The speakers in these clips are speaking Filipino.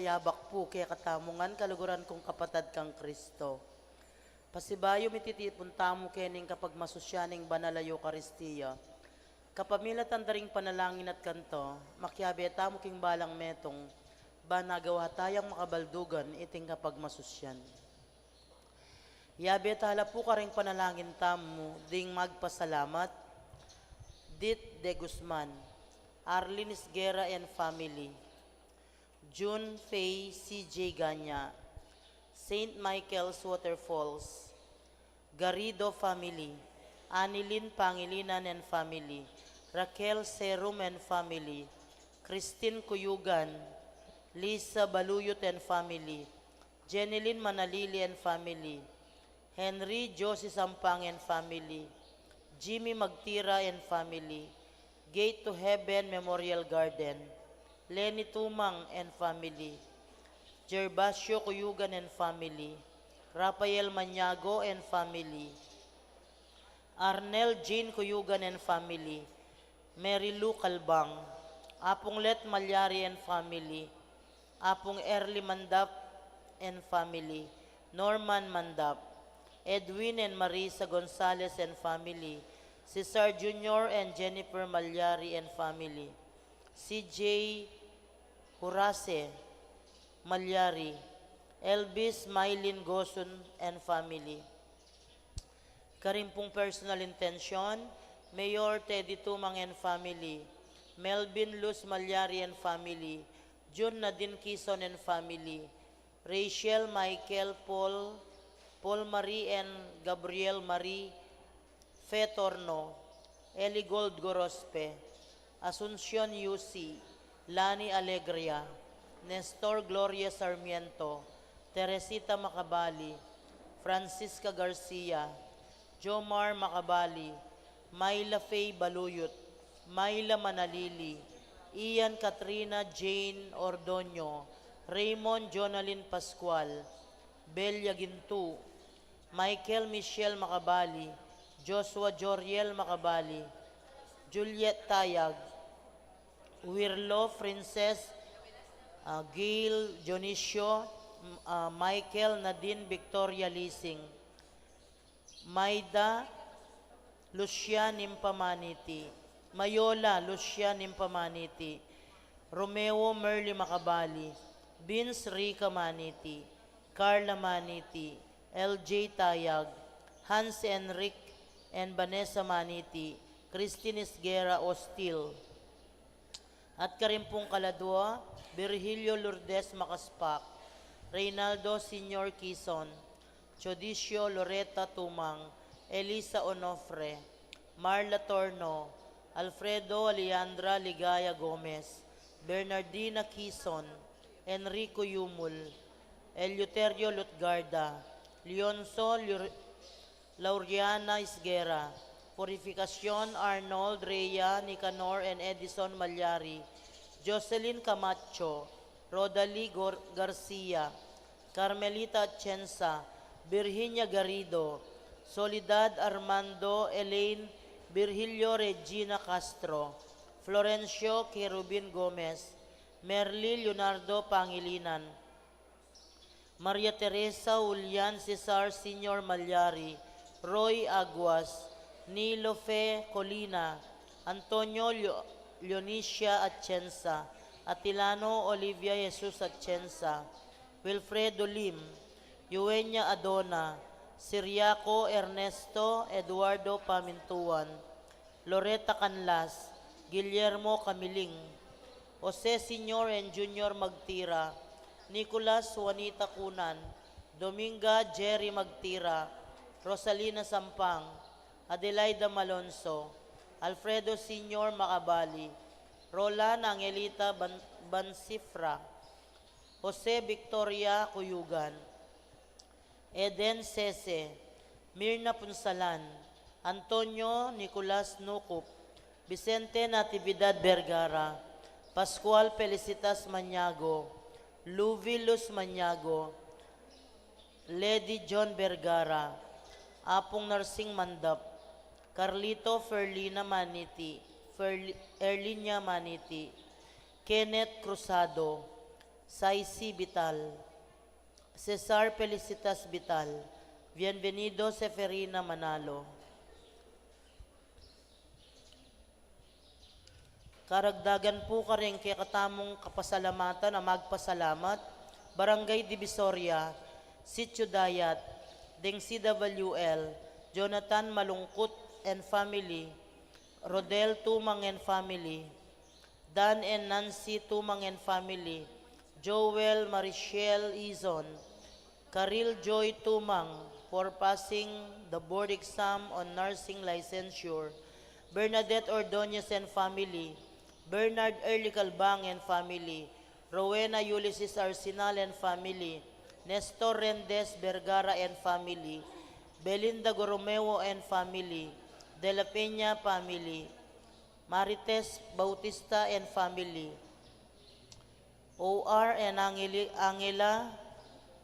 ayabak po kaya katamungan kaluguran kong kapatad kang Kristo. Pasibayo mititipon tamo kening kapag masusyaning banalayo karistiya. Kapamilat ang daring panalangin at kanto, makyabe tamo king balang metong, ba nagawa tayang makabaldugan iting kapag masusyan. Yabe tala po ka ring panalangin tamo, ding magpasalamat, Dit de Guzman, Arlene Isguera and family, June Faye C.J. Ganya, St. Michael's Waterfalls, Garrido family, Anilin Pangilinan and family, Raquel Serum and family, Christine Kuyugan, Lisa Baluyot and family, Jeneline Manalili and family, Henry Josie Sampang and family, Jimmy Magtira and family, Gate to Heaven Memorial Garden, Lenny Tumang and family, Gervasio Kuyugan and family, Rafael Maniago and family, Arnel Jean Kuyugan and family, Mary Lou Calbang, Apong Let Malyari and family, Apong Erly Mandap and family, Norman Mandap, Edwin and Marisa Gonzalez and family, Cesar Jr. and Jennifer Malyari and family, CJ Hurase Malyari, Elvis Mylin Gosun and family. Karimpong personal intention, Mayor Teddy Tumang and family, Melvin Luz Malyari and family, June Nadine Quezon and family, Rachel Michael Paul Marie and Gabriel Marie Fetorno, Eli Gold Gorospe, Asuncion UC, Lani Alegria, Nestor Gloria Sarmiento, Teresita Macabali, Francisca Garcia, Jomar Macabali, Myla Faye Baluyot, Myla Manalili, Ian Katrina Jane Ordonio, Raymond Jonalyn Pascual, Belia Gintu, Michael Michelle Macabali, Joshua Joriel Macabali, Juliet Tayag, Wirlo Princess, Gail Dionisio, Michael Nadine Victoria Lising, Maida Lucia Nimpamaniti, Mayola Lucia Nimpamaniti, Romeo Merly Macabali, Vince Rica Maniti, Carla Maniti, LJ Tayag, Hans Enric and Vanessa Maniti, Christine Isguera Ostil, at karimpong kaladwa, Virgilio Lourdes Makaspak, Reynaldo Senior Quezon, Chodicio Loretta Tumang, Elisa Onofre, Marla Torno, Alfredo Alejandra Ligaya Gomez, Bernardina Quezon, Enrico Yumul, Eleuterio Lutgarda, Leonzo Lauriana Isguera, Purificación Arnold Rhea Nicanor and Edison Malyari, Jocelyn Camacho, Rodalie Garcia, Carmelita Atienza, Virginia Garrido, Soledad Armando Elaine Virgilio Regina Castro, Florencio Kerubin Gomez, Merly Leonardo Pangilinan, Maria Teresa Julian Cesar Senior Malyari, Roy Aguas, Nilo Fe Colina, Antonio Leonicia Atienza, Atilano Olivia Jesus Atienza, Wilfredo Lim, Eugenia Adona, Siriaco Ernesto Eduardo Pamintuan, Loretta Canlas, Guillermo Camiling, Jose Senior and Junior Magtira, Nicolas Juanita Cunan, Dominga Jerry Magtira, Rosalina Sampang, Adelaida Malonzo, Alfredo Senior Macabali, Roland Angelita Bansifra, Jose Victoria Cuyugan, Eden Sese, Mirna Punsalan, Antonio Nicolas Nukup, Vicente Natividad Vergara, Pascual Felicitas Maniago, Luvilus Maniago, Lady John Vergara, Apong Narsing Mandap, Carlito Ferlina Maniti, Erlinia Maniti, Kenneth Cruzado, Saisi Vital, Cesar Felicitas Vital, Bienvenido Seferina Manalo. Karagdagan po ka rin kay katamong kapasalamatan na magpasalamat, Barangay Divisoria, Sitio Dayat, Deng CWL, Jonathan Malungkot and Family, Rodel Tumang and Family, Dan and Nancy Tumang and Family, Joel Marichelle Izon, Karil Joy Tumang for passing the board exam on nursing licensure, Bernadette Ordonez and Family, Bernard Early Calbang and Family, Rowena Ulysses Arsenal and Family, Nestor Rendes Vergara and Family, Belinda Goromeo and Family, De La Peña Family, Marites Bautista and Family, OR and Angela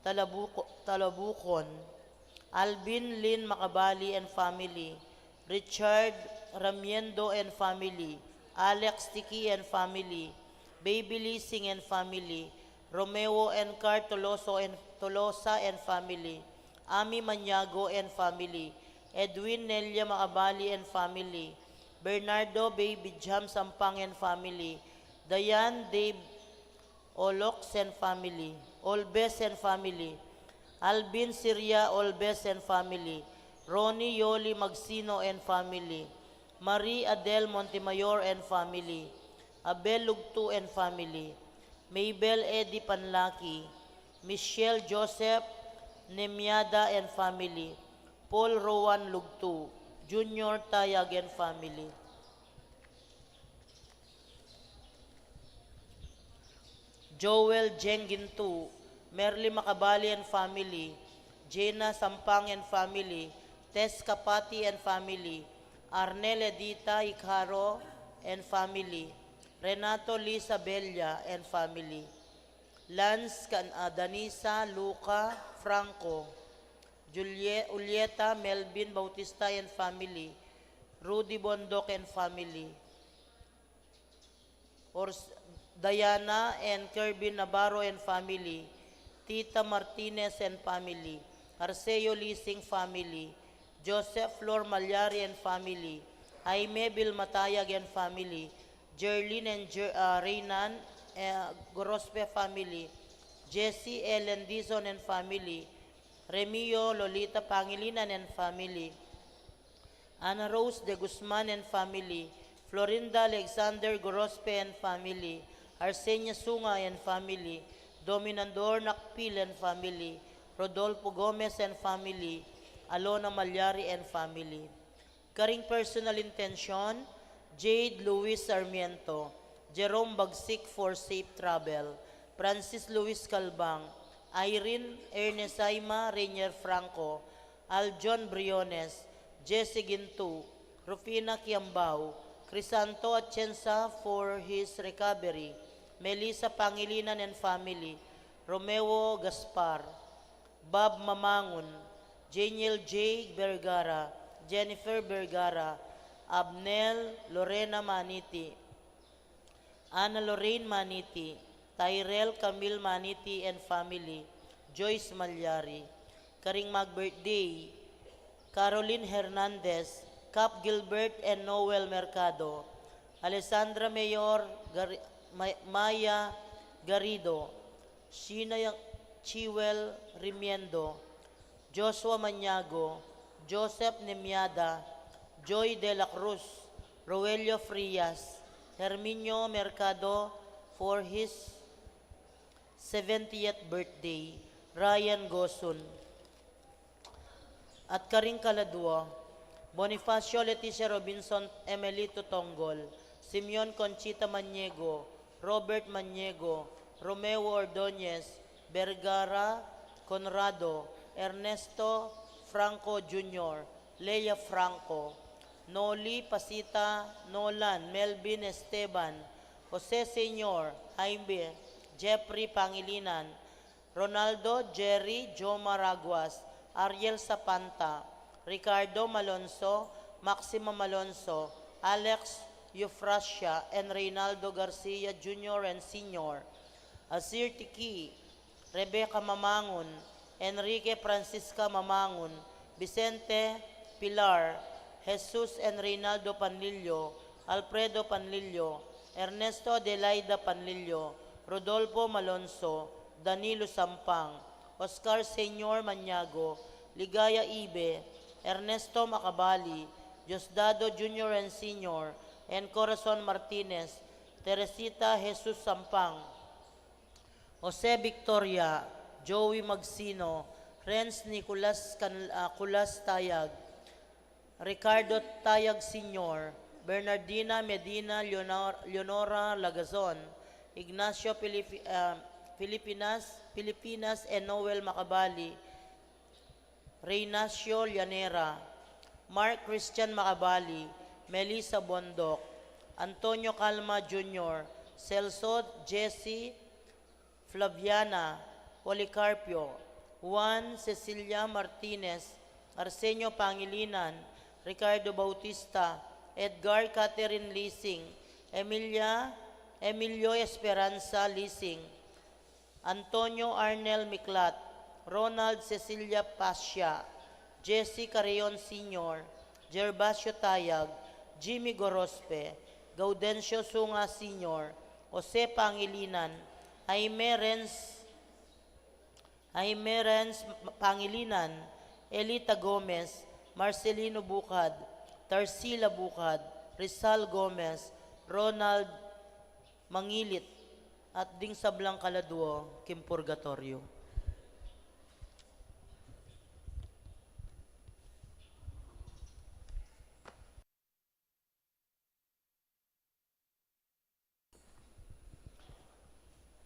Talabukon, Alvin Lynn Macabali and Family, Richard Ramiendo and Family, Alex Tiki and Family, Baby Leasing and Family, Romeo and Car Tolosa and Family, Ami Maniago and Family, Edwin Nelia Macabali and Family, Bernardo Baby Jam Sampang and Family, Dayan Dave Olox and Family, Olbes and Family, Alvin Siria Olbes and Family, Ronnie Yoli Magsino and Family, Marie Adele Montemayor and Family, Abel Lugto and Family, Maybel Eddie Panlaki, Michelle Joseph Nemiada and Family, Paul Rowan Lugto, Junior Tayag and Family. Joel Jengintu, Merly Macabali and Family, Jena Sampang and Family, Tess Kapati and Family, Arnel Edita Icaro and Family, Renato Lisa Bella and Family, Lance Danisa Luca Franco, Julieta Melvin Bautista and Family, Rudy Bondok and Family, Diana and Kirby Navarro and Family, Tita Martinez and Family, Arceo Leasing Family, Joseph Flor Malyari and Family, Jaime Bilmatayag and Family, Jerlyn and Reynan Gorospe Family, Jessie Ellen Dizon and Family, Remio Lolita Pangilinan and Family, Ana Rose de Guzman and Family, Florinda Alexander Gorospe and Family, Arsenia Sunga and Family, Dominandor Nakpil and Family, Rodolfo Gomez and Family, Alona Malyari and Family. Karing personal intention, Jade Luis Sarmiento, Jerome Bagsik for safe travel, Francis Luis Calbang, Irene Ernesaima Reinier Franco, Aljon Briones, Jesse Gintu, Rufina Kiambao, Crisanto Atienza for his recovery, Melissa Pangilinan and Family, Romeo Gaspar, Bob Mamangon, Janiel J. Vergara, Jennifer Vergara, Abnel Lorena Maniti, Ana Lorraine Maniti, Tyrell Camille Maniti and Family, Joyce Malyari. Karing mag-birthday, Caroline Hernandez, Cap Gilbert and Noel Mercado, Alessandra Mayor, Maya Garrido, Sheena Chiwel Rimiendo, Joshua Maniago, Joseph Nemiada, Joy de la Cruz, Roelio Frias, Herminio Mercado for his 70th birthday, Ryan Gosun. At karing kaladwa, Bonifacio Leticia Robinson Emelito Tonggol, Simeon Conchita Maniego, Robert Maniego, Romeo Ordonez, Vergara Conrado, Ernesto Franco Jr., Leia Franco, Noli Pasita Nolan, Melvin Esteban, Jose Senior, Jaime, Jeffrey Pangilinan, Ronaldo Jerry Jo Maraguas, Ariel Sapanta, Ricardo Malonzo, Maximo Malonzo, Alex Eufrasia, and Reynaldo Garcia Jr. and Sr., Asir Tiki, Rebecca Mamangon, Enrique Francisca Mamangon, Vicente Pilar, Jesus and Reynaldo Panlilio, Alfredo Panlilio, Ernesto Adelaida Panlilio, Rodolfo Malonzo, Danilo Sampang, Oscar Senyor Maniago, Ligaya Ibe, Ernesto Macabali, Diosdado Jr. and Sr., and Corazon Martinez, Teresita Jesus Sampang, Jose Victoria, Joey Magsino, Renz Nicolas Kulas Tayag, Ricardo Tayag Sr., Bernardina Medina Leonora Lagazon, Ignacio Filipinas and Noel Macabali, Reynacio Llanera, Mark Christian Macabali, Melissa Bondok, Antonio Calma Jr., Celso Jesse Flaviana, Policarpio, Juan Cecilia Martinez, Arsenio Pangilinan, Ricardo Bautista, Edgar Catherine Lising, Emilio Esperanza Lising, Antonio Arnel Miklat, Ronald Cecilia Pasha, Jesse Carrion Sr., Gervasio Tayag, Jimmy Gorospe, Gaudencio Sunga Sr., Jose Pangilinan, Jaime Renz Pangilinan, Elita Gomez, Marcelino Bukad, Tarsila Bukad, Rizal Gomez, Ronald Mangilit, at Ding Sablang Kaladuo, Kim Purgatorio.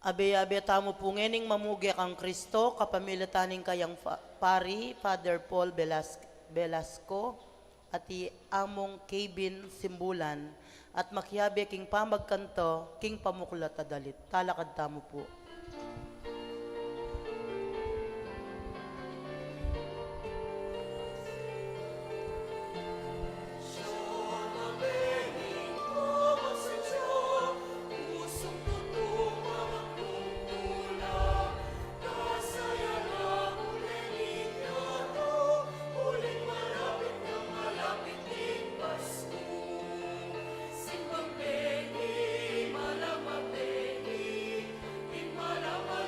Abe-abe tamo po ngening mamugi ang Kristo, kapamilataning kayang pari, Father Paul Velasco, at among Kevin Simbulan, at makiabe king pamagkanto, king pamuklat adalit. Talakad tamo po. Simbang Benny, Malamang Benny, in Malamang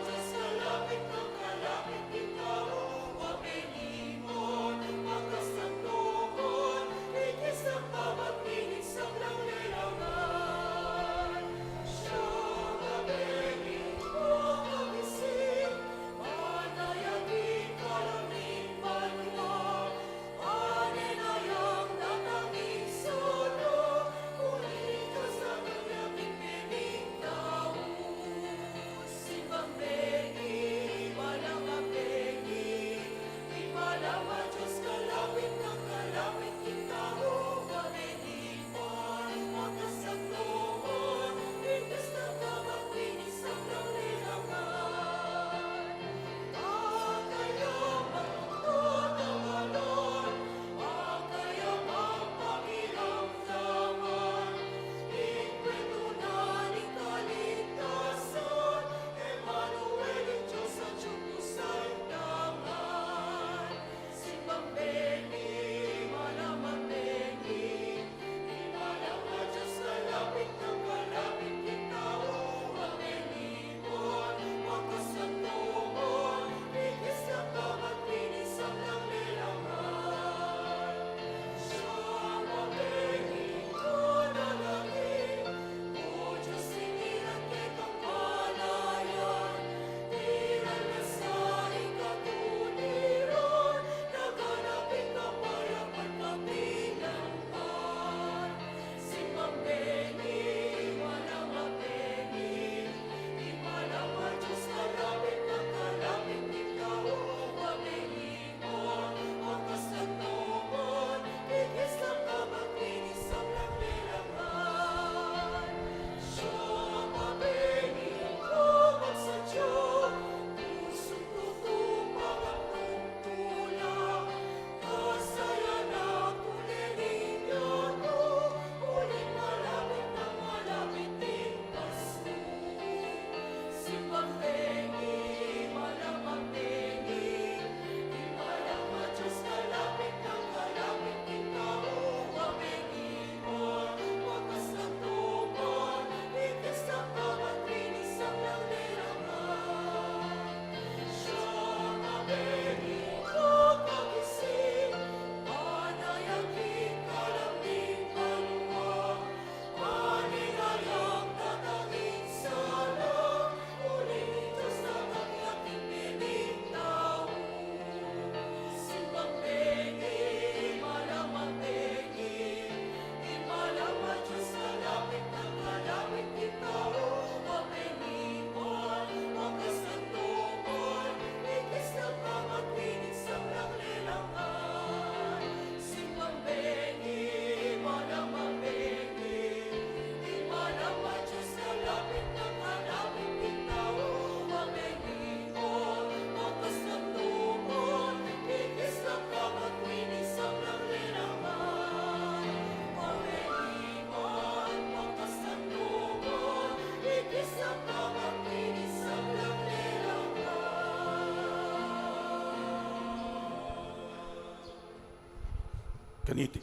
Kaniti.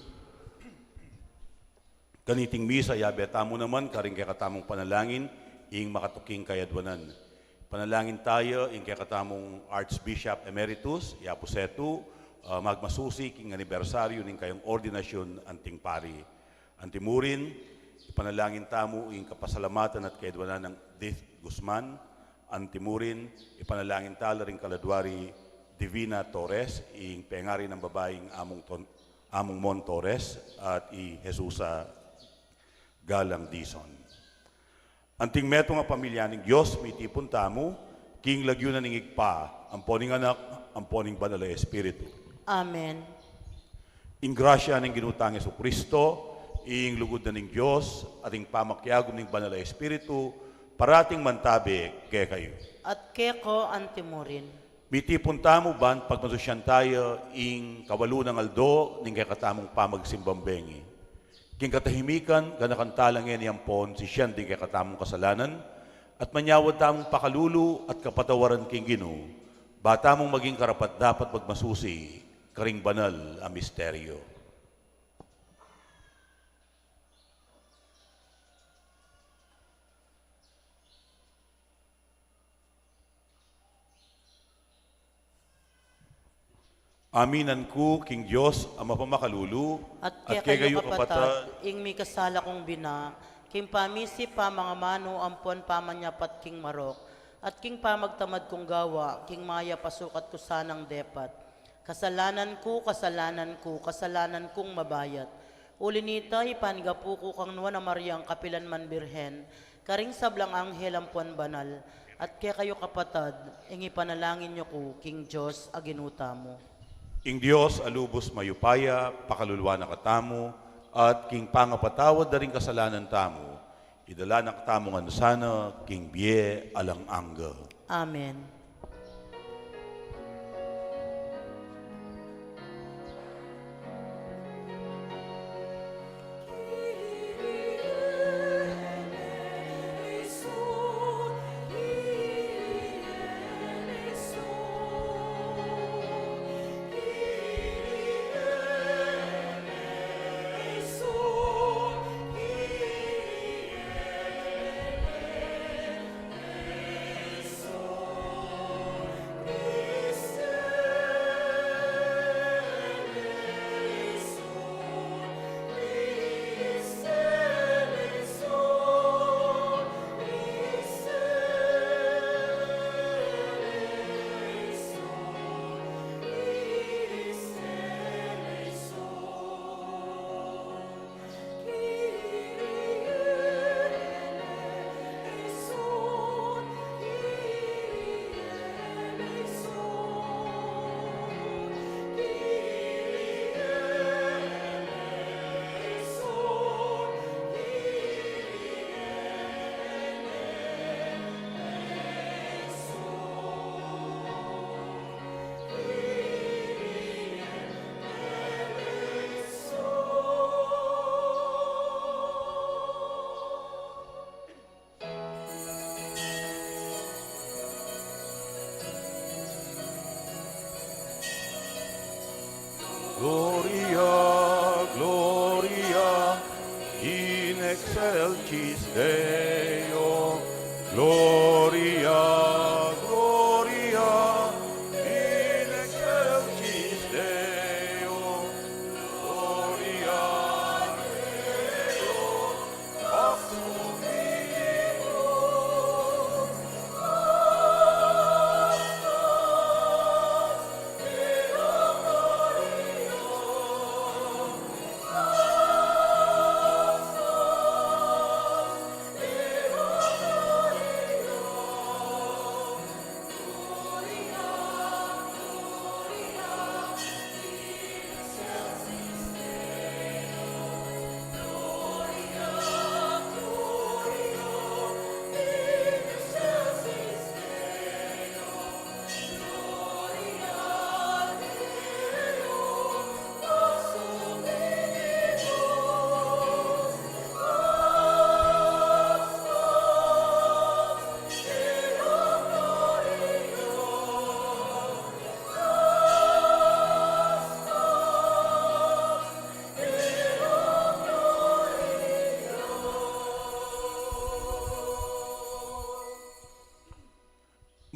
Kaniting misa, yabeta mo naman, karing kay katamong panalangin, ing makatuking kayadwanan. Panalangin tayo, ing kay katamong Archbishop Emeritus, Yapo Setu, magmasusi, king anibersaryo, ning kayong ordinasyon, anting pari. Antimurin, ipanalangin tamo, ing kapasalamatan at kayadwanan ng Dith Guzman. Antimurin, ipanalangin tala ring kaladwari, Divina Torres, ing pengari ng babaeng among Mon Torres, at i Jesusa Galang Dison. Anting meto nga pamilya ng Diyos, may tipon tamo, king lagyo na ningigpa, amponing anak, amponing banal na Espiritu. Amen. Ing grasya ng ginutang Yesu Kristo, ing lugod na ng Diyos, at ing pamakyagom ng banal na Espiritu, parating mantabi kaya kayo. At keko antimurin. Mitipon tamo ban, pagmasusyan tayo, ing kabalo ng aldo, ning kaya katamong pamagsimbambengi. King katahimikan, ganakantalang yan yampon, si siyan di kaya katamong kasalanan, at manyawad tamong pakalulu at kapatawaran king Ginoo, bata mong maging karapat dapat magmasusi, karing banal ang misteryo. Aminan ko, King Diyos, ang mapamakалulu, At kaya kayo kapatad, ing mi kasala kong bina, king pamisi pa mga mano ampon pamanyapat king marok, at king pamagtamad kong gawa, king maya pasukat ko sanang depat. Kasalanan ko, kasalanan kong mabayat. Ulinita, ipanigapu ko kang nuwa na Mariang kapilan man birhen, karing sablang anghel ampon banal, at kaya kayo kapatad, ing ipanalangin nyo ko, King Diyos, aginuta mo. Ing Diyos, alubos mayupaya, pakaluluwa na katamo, at king pangapatawad na rin kasalanan tamo, idala na katamo nga sana, king biye alang angga. Amen. Gloria, Gloria, in excelsis Deo. Gloria, Gloria, in excelsis Deo. Gloria, Deo, pax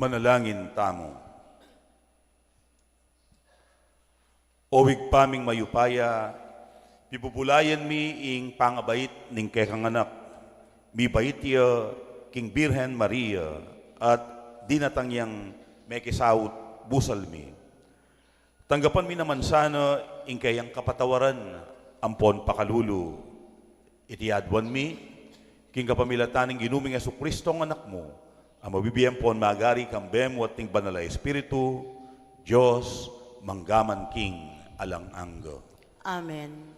Manalangin tamo. Owig paming mayupaya, pipupulayan mi ing pangabait ning kekang anak, mi baitya king Birhen Maria, at dinatangyang may kisaut busal mi. Tanggapan mi naman sana ing kayang kapatawaran, ampon pakalulu. Itiadwan mi, king kapamilataning ginuming Yesu Kristo ang anak mo, ang mabibiyang pon magari kambem wat ting banala Espiritu, Diyos, manggaman king alang anggo. Amen.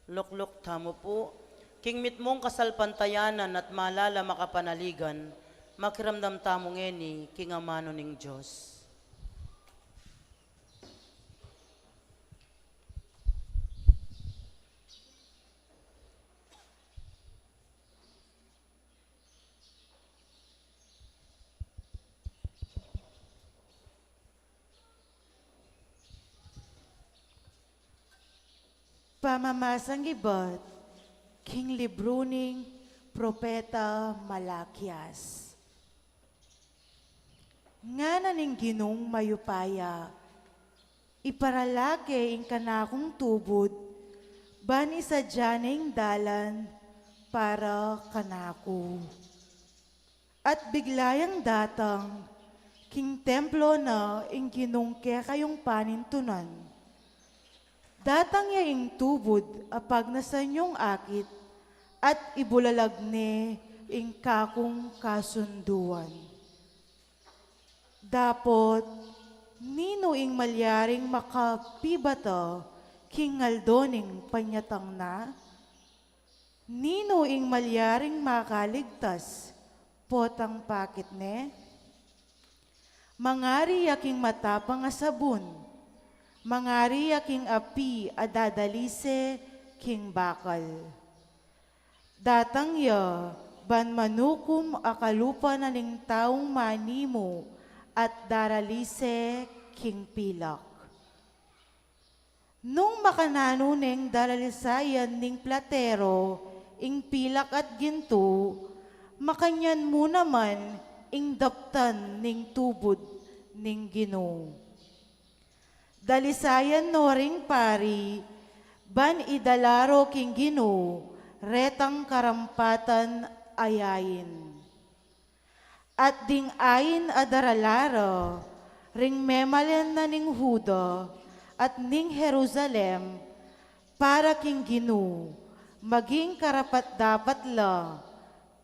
Lukluk tamo po, king mitmong kasalpantayanan at malala makapanaligan, makiramdam tamo ngeni, king amano ning Diyos. Pamamasang ibat, King Libruning, Propeta Malakias. Nga naning ginong mayupaya, iparalake ing kanakong tubod, bani sa dyaning dalan para kanako. At biglayang datang, king templo na ing ginong kayong panintunan. Datang ya ing tubod apag nasanyong akit at ibulalag ne ing kakong kasunduan. Dapot, nino ing malyaring makapibata king aldoning panyatang na? Nino ing malyaring makaligtas potang pakit ne? Mangari aking matapang asabon, mangari aking api adadalise king bakal. Datang ya, ban manukum akalupa na ning taong manimo at daralise king pilak. Nung makanano ning daralisayan ning platero, ing pilak at ginto, makanyan mo naman ing daptan ning tubod ning Ginoo. Dalisayan no ring pari, ban idalaro king Ginoo, retang karampatan ayayin. At ding ayin adaralara, ring memalen na ning Huda, at ning Jerusalem, para king Ginoo, maging karapat dapat la,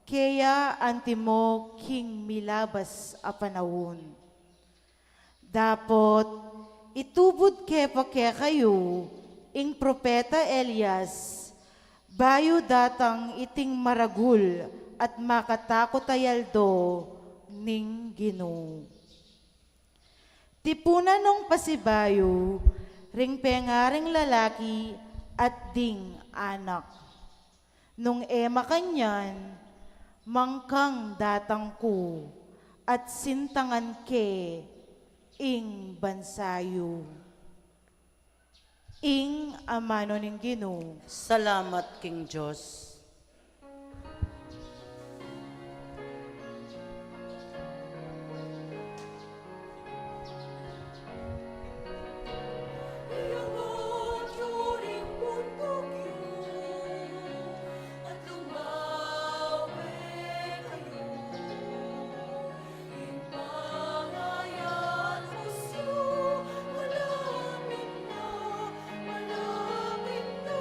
kaya antimo king milabas a panahon. Dapot, itubod kepa kayo, ing propeta Elias, bayo datang iting maragul at makatakot ayaldo ning Ginoo. Tipunan nung pasibayo, ring pengaring lalaki at ding anak. Nung ema kanyan, mangkang datang ko at sintangan ke ing bansayo. Ing amano ning Ginoo. Salamat, King Diyos. Malapit na,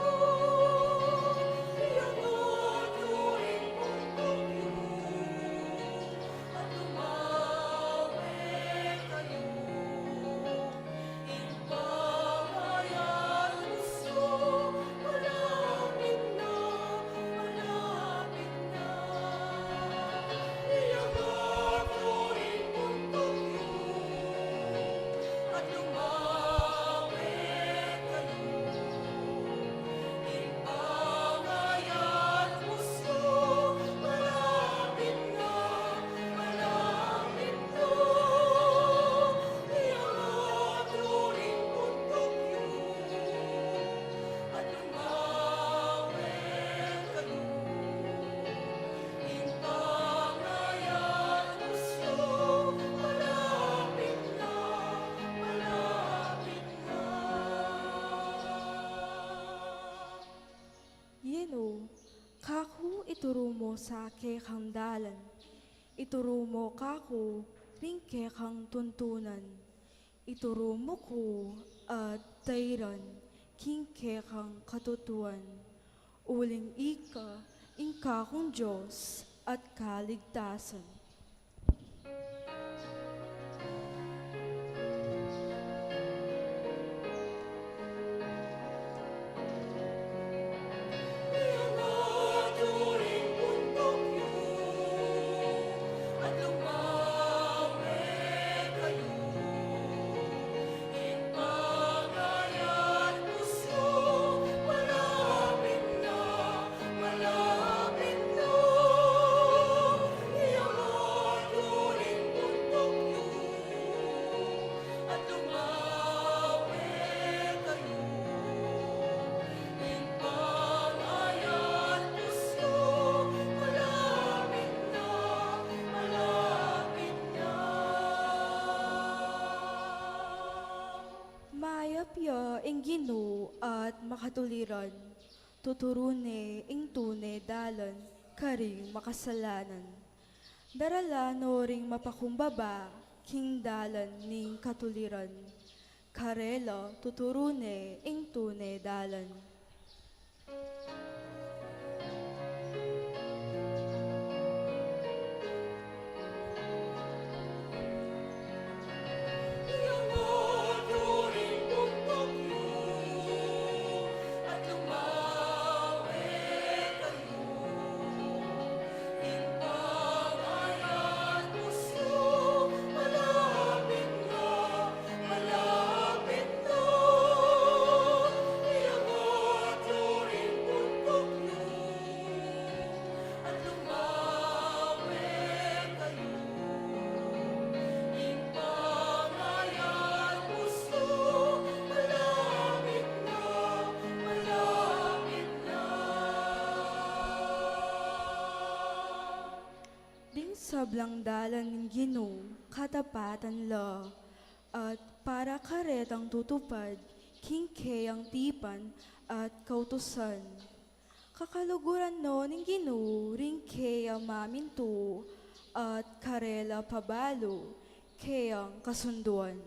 Yeno, kaku ituro mo sa kekang dalan. Ituro mo kaku ring kekang tuntunan. Ituro mo ko at dayran king kekang katutuan. Uling ika, ingka kong Diyos at kaligtasan. Mayapya ing Ginoo at makatuliran, tuturune ing tune dalan, karing makasalanan. Darala no ring mapakumbaba, king dalan ning katuliran. Karela tuturune ing tune dalan. Ding sablang dalan ng Ginoo, katapatan la, at para karetang tutupad, kingkeyang tipan at kautusan. Kakaluguran no ng Ginoo, ring kaya maminto, at karela pabalo, kayang kasunduan.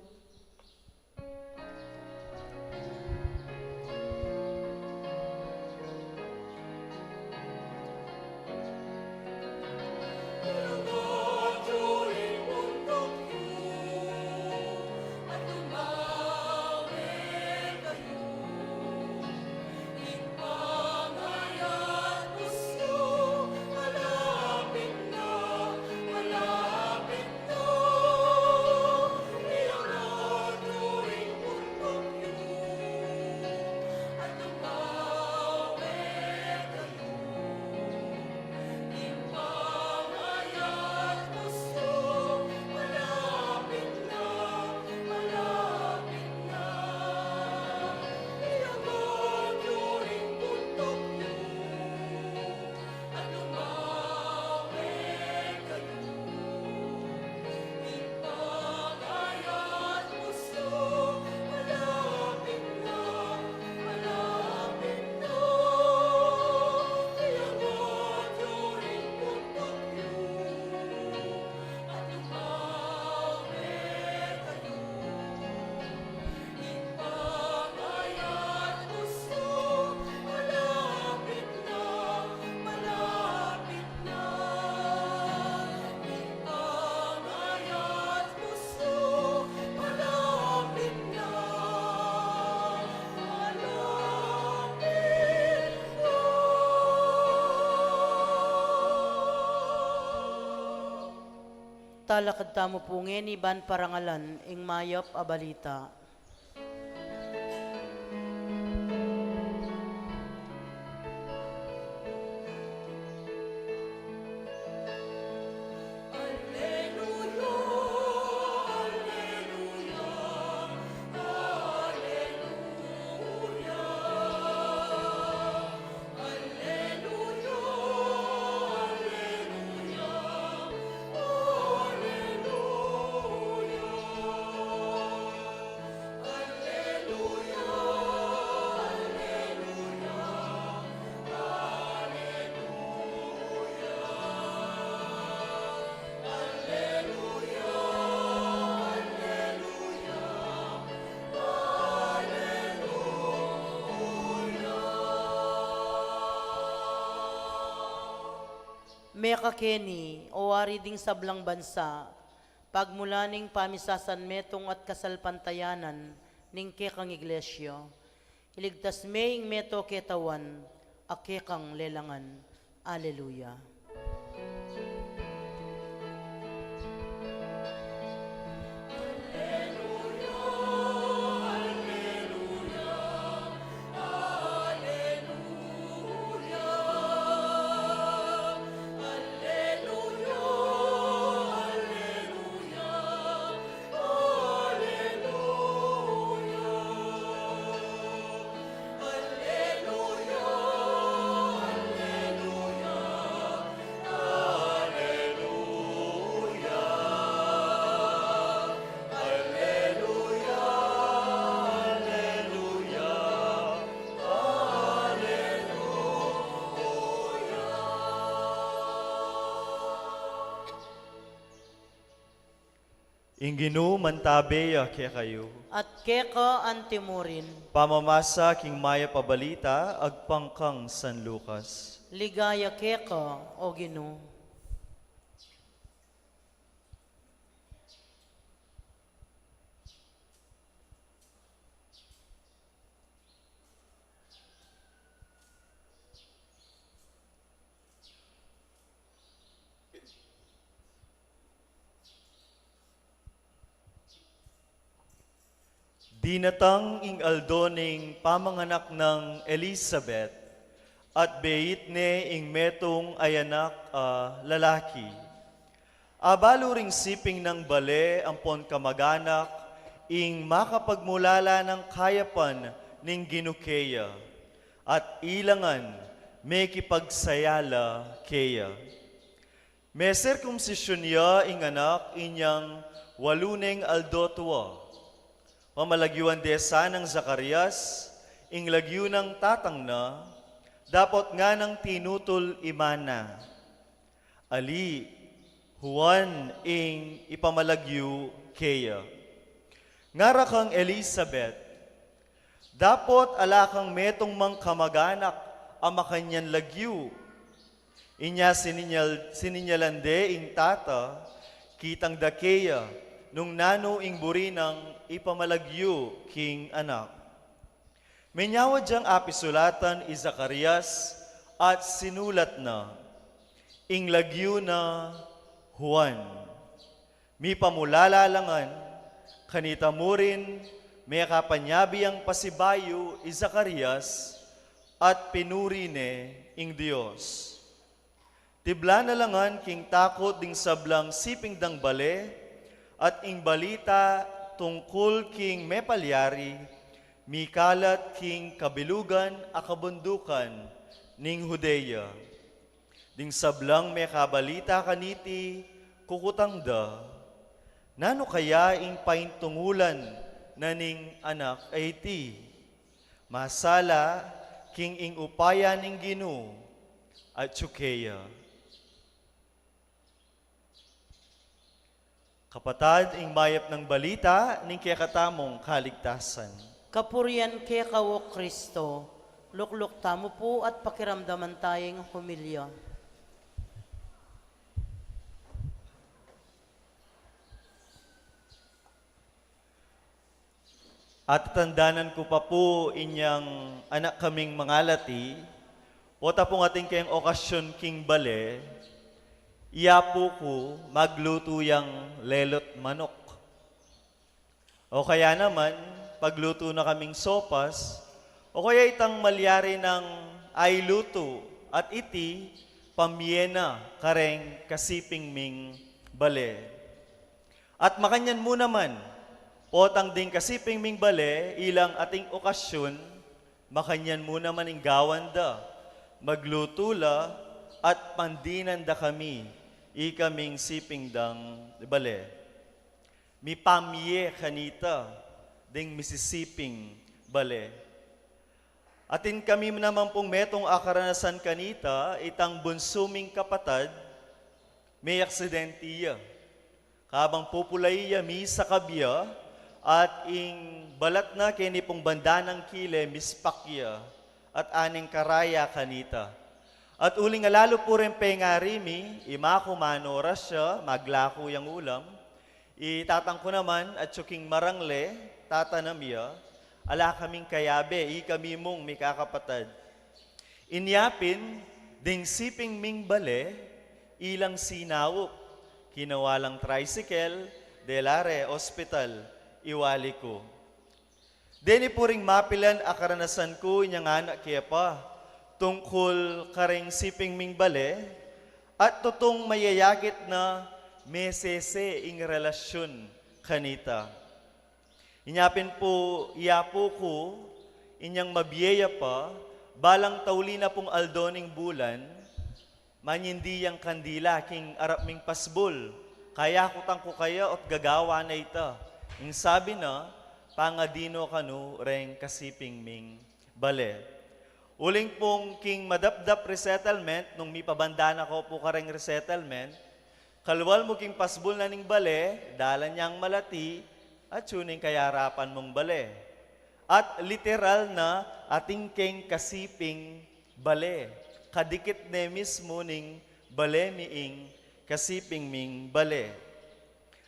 Talakad tamo pungen iban parangalan ing mayap a balita. Meka Kenny, o ari ding sablang bansa, pagmula ning pamisasan metong at kasalpantayanan ning kekang iglesia, iligtas meing meto ketawan, akekang lelangan. Alleluia. Inginu mantabeya kaya kayo. At keka antimurin, Pamamasa king maya pabalita, agpangkang San Lucas. ligaya keka, o Ginoo. Dinatang ing aldoning pamanganak ng Elizabeth at beit ne ing metong ayanak lalaki. Abalo ring siping ng bale ampon kamaganak ing makapagmulala ng kayapan ning ginukeya at ilangan may kipagsayala keya. May sirkumsisyon niya ing anak inyang waluneng aldotwa. Mamalagyuan desa ng Zacarias, ing lagyu ng tatang na, dapat nga ng tinutol imana. Ali, Juan ing ipamalagyu keya. Ngara kang Elizabeth, dapat ala kang metong mang kamaganak ama kanyan lagyu. Inya sininyalande ing tata, kitang dakeya, nung nano ing burinang ipamalagyo king anak. Menyawa diyang apisulatan i Zacarias at sinulat na, ing lagyo na Juan. Mi pamulalalangan, kanita mo rin, may kapanyabi ang pasibayo i Zacarias at pinuri ne ing Diyos. Tibla na langan king takot ding sablang siping dang bale, at ing balita tungkol king mepalyari, mikalat king kabilugan akabundukan ning Hudeya. Ding sablang may kabalita kaniti kukutangda, nano kaya ing paintungulan na ning anak ay ti? Masala king ing upaya ning Ginoo at tsukeya. Kapatad, ing mayap ng balita, ning kakatamong kaligtasan. Kapurian keka o Kristo, lukluk tamo po at pakiramdaman tayong humilya. At tandanan ko pa po inyang anak kaming mangalati, o tapong ating kayong okasyon king bale, iya po ko magluto yang lelot manok. O kaya naman, pagluto na kaming sopas, o kaya itang malyari ng ay luto at iti pamyena kareng kasiping ming bale. At makanyan mo naman, potang ding kasiping ming bale, ilang ating okasyon, makanyan mo naman ing gawanda, maglutula at pandinan da kami, ikaming siping dang bale. Mi pamye kanita, ding misisiping bale. Atin kami naman pong metong akaranasan kanita, itang bunsuming kapatad, may aksidentiya. Kabang pupulay mi sa kabya, at ing balat na kini pong bandanang kile mispakya, at aning karaya kanita. At uling alalo po rin pengarimi, imako manoras siya, maglako yung ulam, itatang ko naman at tsuking marangle, tatanamya, ala kaming kayabe, kami mong may kakapatad. Inyapin, ding siping ming bale, ilang sinawop, kinawalang tricycle, delare, hospital, iwali ko. Deni po ring mapilan akaranasan ko inyang anak kaya pa, tungkol karing siping ming bale, at tutong mayayakit na mesese ing relasyon kanita. Inyapin po, iyapo ko, inyang mabiyaya pa, balang tauli na pong aldoning bulan, manyindi yang kandila king arap ming pasbol, kaya kutang ko kaya at gagawa na ita. Ing sabi na, pangadino kanu reng kasiping ming bale. Uling pong king madapdap resettlement, nung mi pabandana ko po kareng resettlement, kalwal mo king pasbol na ning bale, dalan niyang malati, at suning kayarapan mong bale. At literal na ating king kasiping bale. Kadikit ne mismo ning bale miing kasiping ming bale.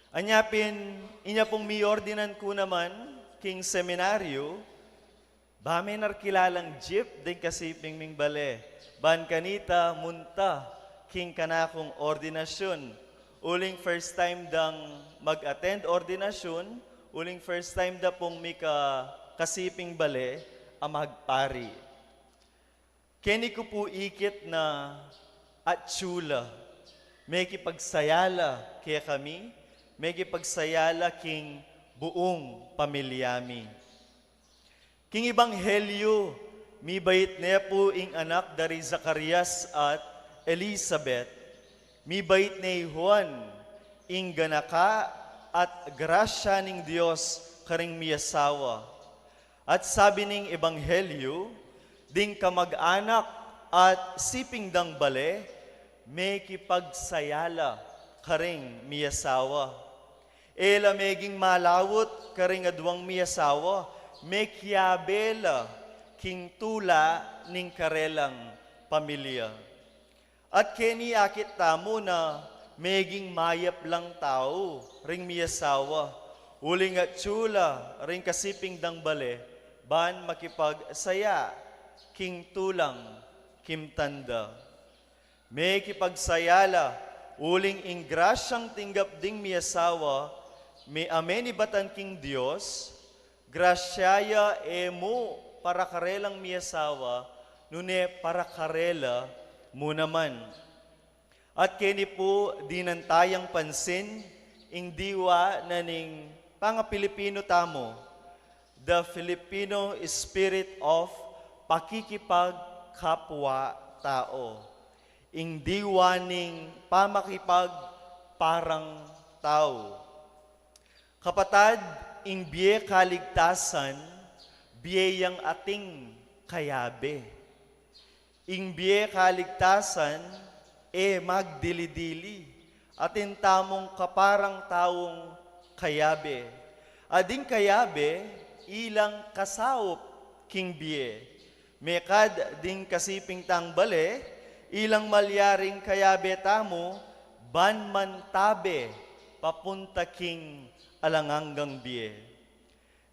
Anyapin, inya pong miordinan ko naman, king seminaryo, bame narkilalang jeep din kasiping ming bale. Ban kanita munta king kanakong ordinasyon. Uling first time dang mag-attend ordinasyon, uling first time da pong mika kasiping bale, magpari. Keni ko po ikit na atsula, may kipagsayala kaya kami, may kipagsayala king buong pamilyami. King Ebanghelyo, mi bait niya po ing anak dari Zacarias at Elizabeth, mi bait ni Juan, ing ganaka at grasya ning Dios karing miyasawa. At sabi ning Ebanghelyo, ding kamag-anak at siping dang bale, may kipagsayala karing miyasawa. Ela meging malawot karing adwang miyasawa, may kiabela king tula ning karelang pamilya. At keni akit tamo na meging mayap lang tao ring miyasawa, uling at tsula ring kasiping dang bale, ban makipagsaya king tulang kimtanda. May kipagsayala, uling ingrasyang tinggap ding miyasawa, may ameni batan king Dios, grasyaya emo para karelang miyasawa, nune para karela mo naman. At kini po dinantayang pansin, ing diwa na ning panga-Pilipino tamo, the Filipino spirit of pakikipagkapwa tao. Ing diwa ning pamakipag parang tao. Kapatad, ing biye kaligtasan, biyayang ating kayabe. Ing biye kaligtasan, magdili-dili, atin tamong kaparang taong kayabe. Ading kayabe, ilang kasawop king biye. Mekad ding kasiping tang bale, ilang malyaring kayabe tamo, ban man tabe, papunta king alanganggang biye.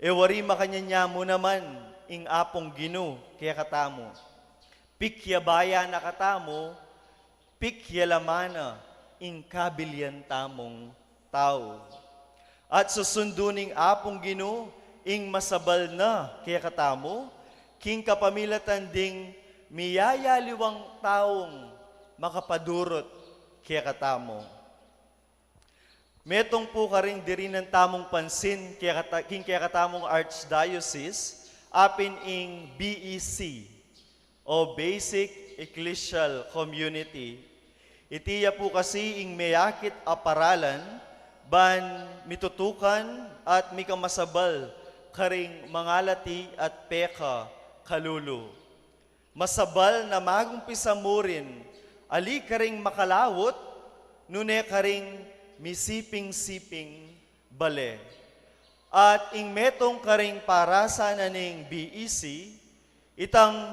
Ewari makanya mo naman, ing apong ginu, kaya katamo. Pikya baya na katamo, pikya lamana, ing kabilyan tamong tao. At susunduning apong ginu, ing masabal na, kaya katamo, king kapamilatan ding miyayaliwang taong makapadurot, kaya katamo. Metong po ka rin diri ng tamong pansin, king kaya katamong Archdiocese, apin ing BEC, o Basic Ecclesial Community. Itiya po kasi ing mayakit aparalan, ban mitutukan at mikamasabal karing mangalati at peka kalulu. Masabal na magumpisa mo rin, ali karing makalawot, nune karing misiping-siping bale. At ing metong karing parasa na ning BEC, itang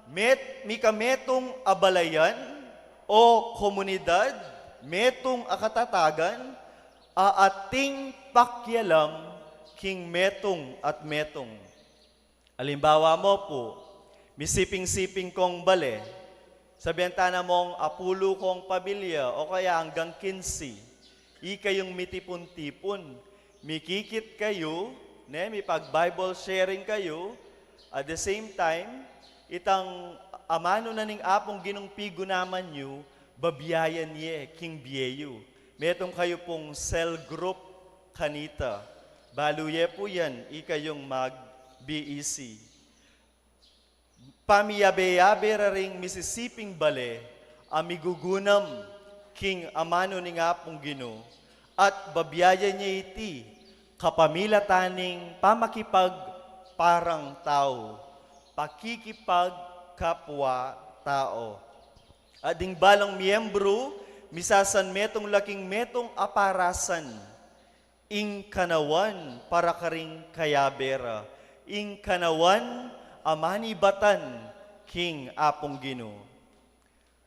mika metong abalayan o komunidad, metong akatatagan, ating pakyalam king metong at metong. Alimbawa mo po, misiping-siping kong bale, sa biyentana mong apulo kong pamilya o kaya hanggang 15, kayong mitipon-tipon, mikikit kayo, may pag-Bible sharing kayo, at the same time, itang amano na ning apong ginungpigo naman nyo, babiyayan niye, king biyeyo. Metong kayo pong cell group kanita. Baluye po yan, ikayong mag-BEC. Pamiyabe-yabe raring misisiping bale, amigugunam, king amano ning apong gino, at babiyayan niya iti, kapamilataning pamakipag parang tao, pakikipag kapwa tao. Ading balang miyembro, misasan metong laking metong aparasan, ing kanawan para karing kayabera, ing kanawan amanibatan king apong gino.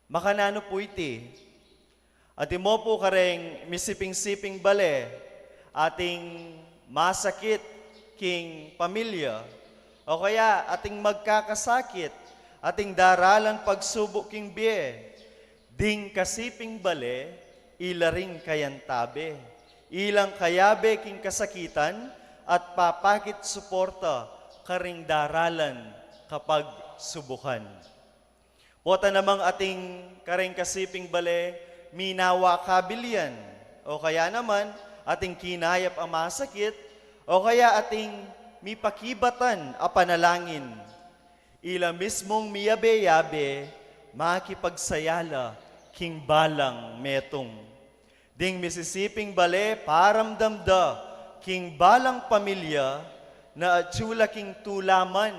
Makanano po iti, at mo po kareng misiping-siping bale, ating masakit king pamilya, o kaya ating magkakasakit, ating daralan pagsubok king biye, ding kasiping bale, ilaring kayantabe, ilang kayabe king kasakitan, at papakit suporta, karing daralan kapag subukan. Pota namang ating karing kasiping bale, minawa kabilian, o kaya naman, ating kinayap ang masakit, o kaya ating mipakibatan a panalangin. Ila mismong miyabe-yabe, makipagsayala, king balang metong. Ding misisiping bale, paramdamda, king balang pamilya, na atsula king tulaman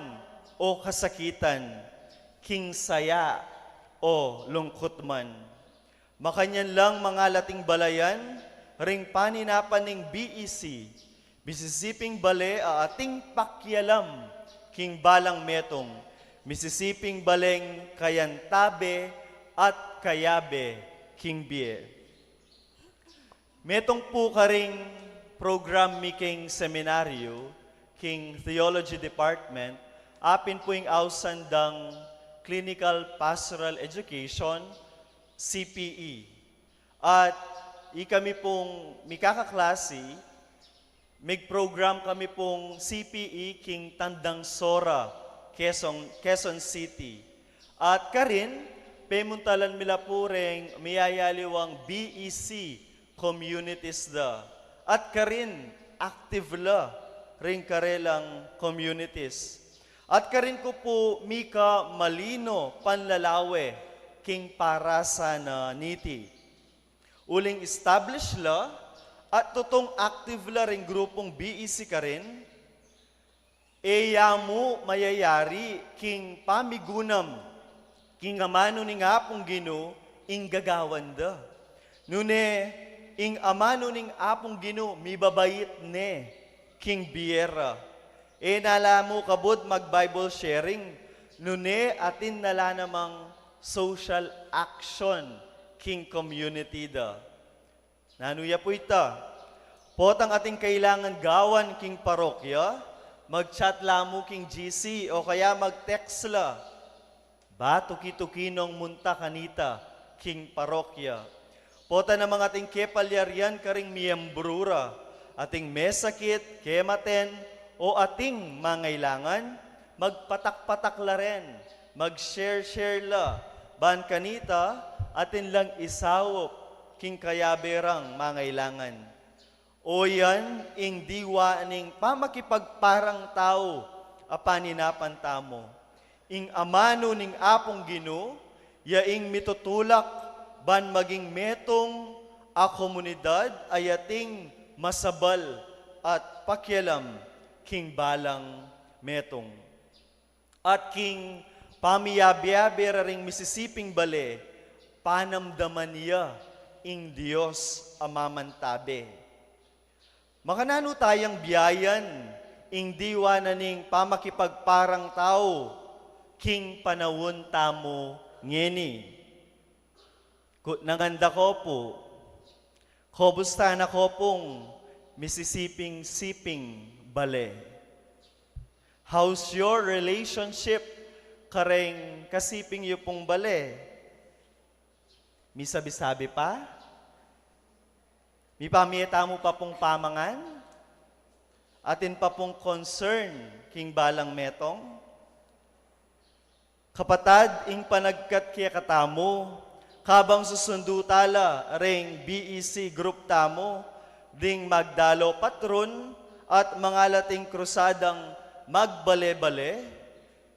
o kasakitan, king saya o lungkot man. Makanyan lang mga lating balayan, ring paninapan ning BEC, misisiping bale ating pakyalam, king balang metong, misisiping baleng kayantabe at kayabe, king bie. Metong po karing program mi king seminaryo, king theology department, apin po yung ausandang clinical pastoral education, CPE. At kami pong mikakaklase, mig-program kami pong CPE king Tandang Sora, Quezon City. At karin, pemuntalan mila po ring miyayaliwang BEC communities da. At karin, active la ring karelang communities. At karin ko po Mika Malino Panlalawe, king Parasa na niti. Uling establish la, at tutong active la ring grupong BEC ka rin, mo mayayari king pamigunam, king amano ni ngapong gino, ing gagawan da. Nune, ing amano ning apong gino, mibabayit ne, king Biera. Nala mo kabod mag-Bible sharing, nune atin nala namang social action, king community da. Nanuya po ita, potang ating kailangan gawan king parokya, mag-chat lamo king GC o kaya mag-text la, ba tuki-tukinong munta kanita, king parokya. Pota namang ating kepalyarian karing miyembrura, ating mesakit, kematen, o ating mangailangan, magpatak-patak la rin, mag-share-share la, ban kanita, atin lang isawop, king kayaberang mangailangan. O yan, ing diwa ning pamakipagparang tao, apaninapan tamo. Ing amano ning apong gino, yaing mitutulak, ban maging metong a komunidad, ayating masabal at pakyalam, king balang metong. At king pamiyabiyabi ring misisiping bale, panamdaman niya, ing Diyos amamantabe. Makanano tayang biyayan, ing diwa na ning pamakipagparang tao, king panawon tamo ngeni. Nanganda ko po, kobusta na ko pong misisiping-siping bale. How's your relationship kareng kasiping yu pong bale? Misabi-sabi pa? Mi pamieta mo pa pong pamangan? Atin pa pong concern king balang metong? Kapatad, ing panagkat kaya katamo, kabang susundo tala, ring BEC group tamo, ding magdalo patron, at mga lating krusadang magbale-bale,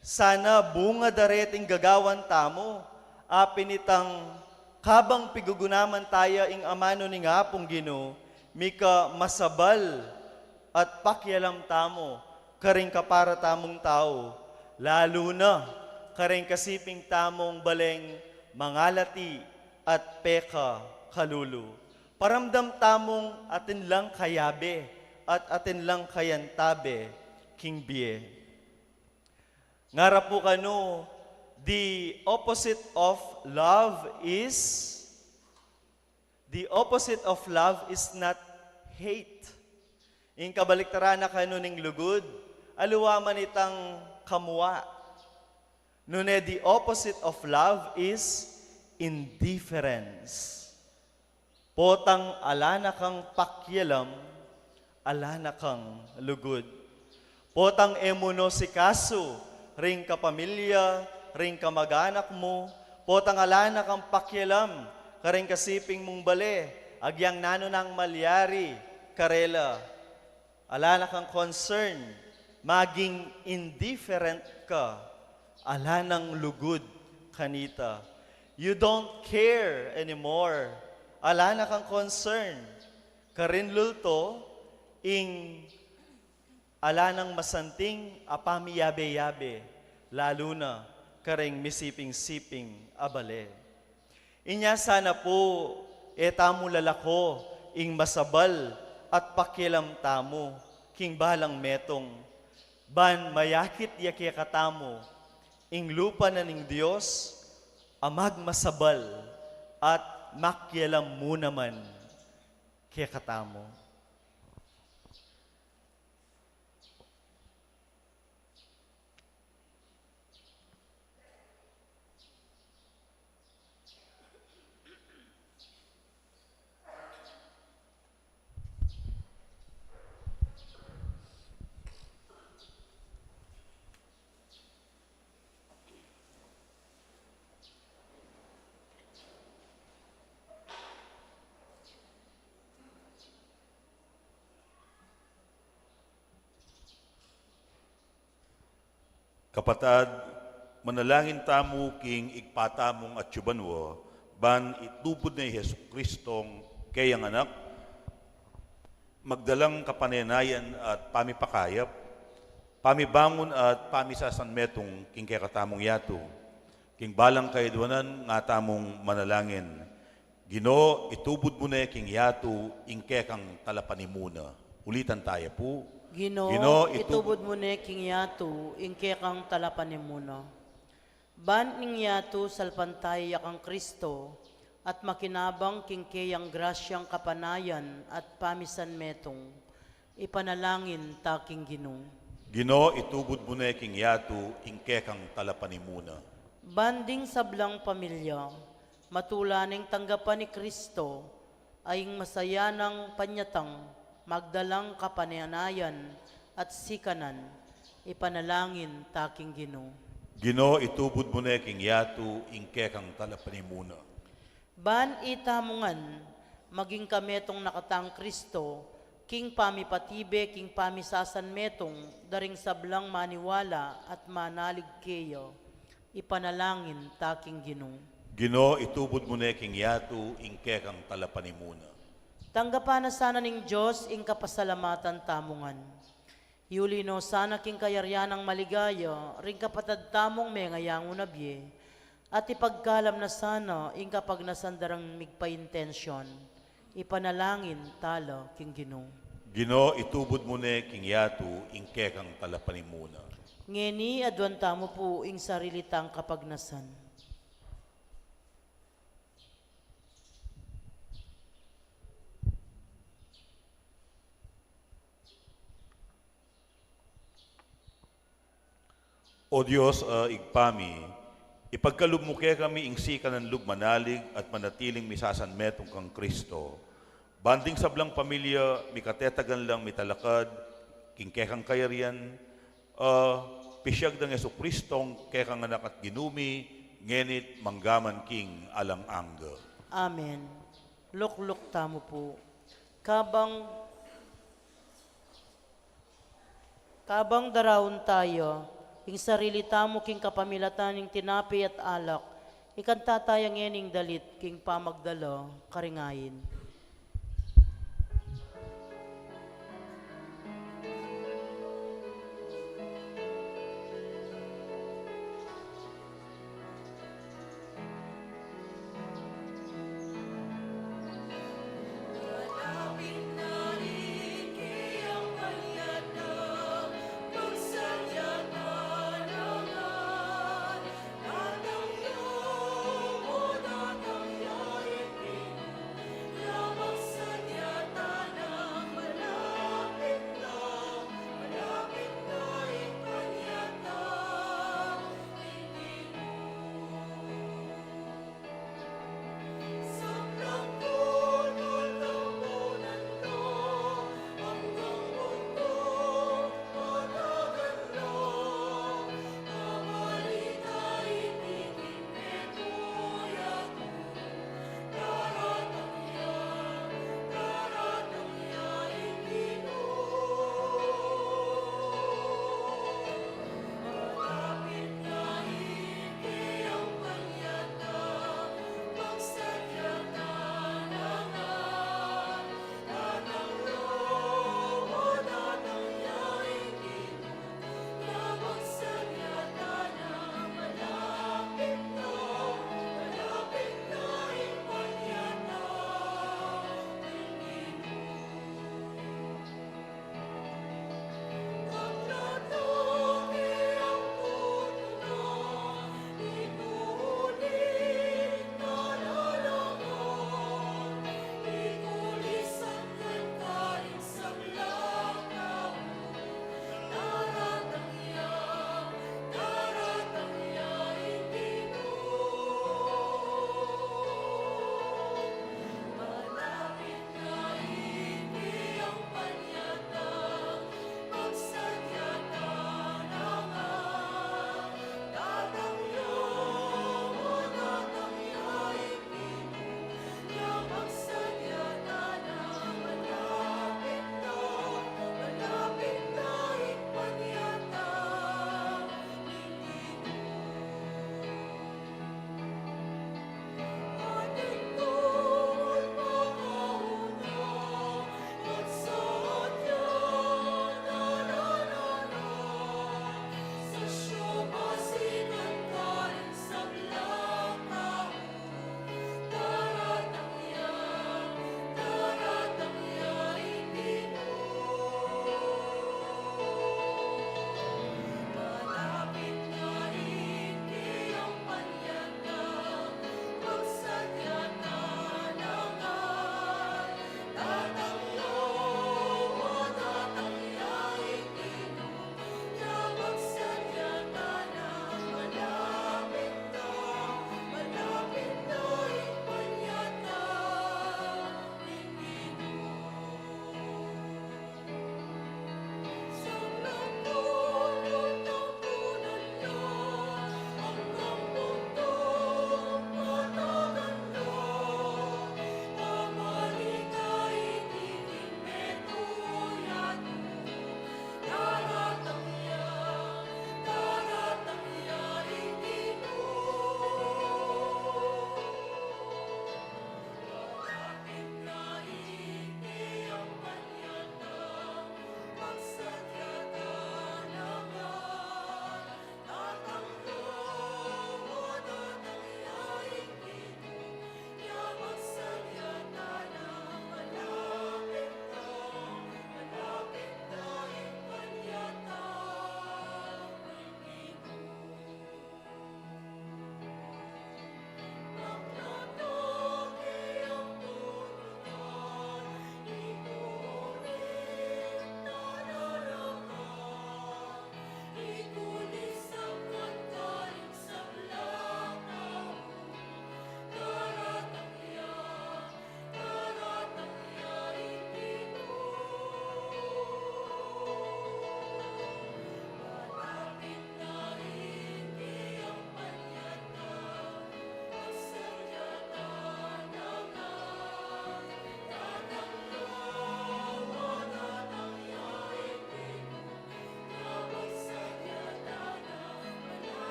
sana bunga dareting gagawan tamo, apinitang kabang pigugunaman tayo ing amano ni nga pong Ginoo, mika masabal at pakyalam tamo, karing kapara tamong tao, lalo na karing kasiping tamong baleng mangalati at peka kalulu. Paramdam tamong atin lang kayabe at atin lang kayantabe, King Bie. Ngara po kano, the opposite of love is not hate. In kabaliktaran na kano ning lugod, aluwaman itang kamwa. Nune, the opposite of love is indifference. Potang alana kang pakyalam, alana kang lugod. Potang emunosikaso, ring kapamilya, ring kamag-anak mo, potang alana kang pakyalam, karing kasiping mong bale, agyang nano ng malyari, karela, alana kang concern, maging indifferent ka, alanang lugod kanita. You don't care anymore. Alana kang concern. Karin lulto, ing alanang masanting apamiyabe-yabe, lalo na karing misiping-siping abale. Inya sana po, etamo lalako, ing masabal at pakilam tamo, king balang metong, ban mayakit yakya katamo, ing lupa na ning Diyos, amag masabal at makyalam mo naman kaya katamo. Kapatad, manalangin tamo king igpatamong at yubanwo, ban itubod na Yesu Kristong kayang anak, magdalang kapanayanayan at pamipakayap, pamibangon at pamisasanmetong king kaya katamong yato, king balang kaidwanan nga tamong manalangin. Ginoo, itubod mo na king yato, ing kekang talapanimuna. Ulitan tayo po. Ginoo, itubod mo ne king yato, ingke kang talapanin mo na. Ban ning yato salpantay yakang Kristo, at makinabang king kayang grasyang kapanayan at pamisan metong, ipanalangin taking Ginoo. Ginoo, itubod mo na king yato, ingke kang talapanin muna. Banding sablang pamilya, matulaning tanggapan ni Kristo, aying masaya ng panyatang, magdalang kapananayan at sikanan, ipanalangin taking Ginoo. Ginoo, itubod mo na king yato, ingke kang talapanin muna. Ban itamungan, maging kametong nakatang Kristo, king pamipatibe, king pamisasan metong, daring sablang maniwala at manalig kayo, ipanalangin taking Ginoo. Ginoo, itubod mo na king yato, ingke kang talapanin muna. Tanggapan na sana ning Diyos ing kapasalamatan tamungan. Yulino sana king kayaryanang maligaya, ring kapatad tamong may ngayangon na biye, at ipagkalam na sana ing kapag nasandarang migpa-intensyon, ipanalangin talo king Ginoo. Ginoo, itubod mo na king yato, ingke kang talapanin muna. Ngeni adwan tamo po ing sarilitang kapagnasan. O Diyos, igpami, ipagkalubmuke kami ingsi ka ng lugmanalig at manatiling misasan metong kang Kristo. Banding sablang pamilya, mikatetagan lang mitalakad, kingkekang kayarian, pisyag ng Yesu Kristong kekang anak at ginumi, ngenit manggaman king alang angga. Amen. Lukluk tamo po. Kabang darawon tayo, ing sarili tamo king kapamilatan ing tinapi at alak, ikanta tayang ening dalit king pamagdalo, karingayin.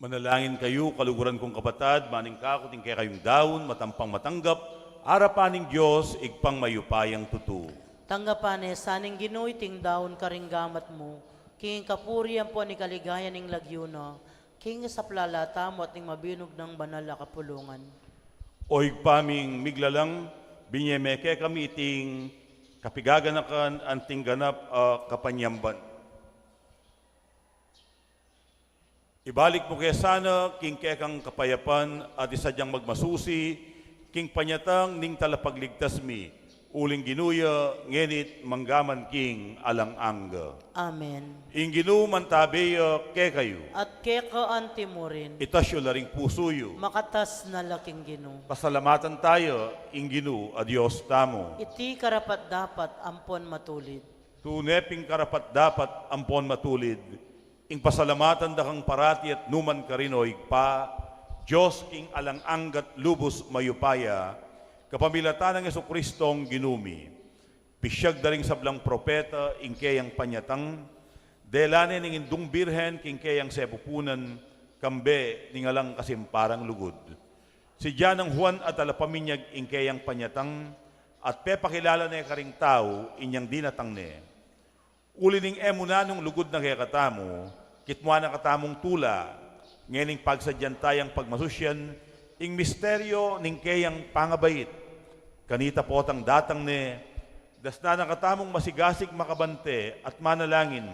Manalangin kayo, kaluguran kong kapatad, maning kakuting kaya kayong daon, matampang matanggap, arapaning Diyos, igpang mayupayang tutu. Tanggapane, saning Ginoo ting daon karing gamat mo, king kapuriyan po ni kaligayan ning lagyuna, king sa plalata mo at ning mabinog ng banal na kapulungan. O igpaming miglalang, binyemeke kami iting kapigaganakan anting ganap kapanyamban. Ibalik mo kaya sana, king kekang kapayapan at isadyang magmasusi, king panyatang ning talapagligtas mi, uling ginuya, ngenit manggaman king alang-angga. Amen. Ing ginu mantabeya ke kayo, At keka anti mo rin, itasyo laring pusuyo. makatas na laking Ginoo. Pasalamatan tayo, ing ginu, adios tamo. Iti karapat dapat ampon matulid. Tuneping karapat dapat ampon matulid, ing pasalamatan dakang parati at numan karinoy pa, Diyos king alang-anggat lubos mayupaya, kapamilatan ng Jesucristong ginumi. Pisyag daring sablang propeta, ing kayang panyatang, delane ning indung birhen, king kayang sepupunan, kambe, ningalang kasimparang lugod. Si Janang Juan at alapaminyag, ing kayang panyatang, at pepakilala na karing tao, inyang dinatang ne. Uli ning emunanong lugod na kaya katamo, kitmwa na katamong tula, ngening pagsadyan tayang pagmasusyan, ing misteryo ning kayang pangabait. Kanita potang datang ne, dasna na katamong masigasig makabante at manalangin,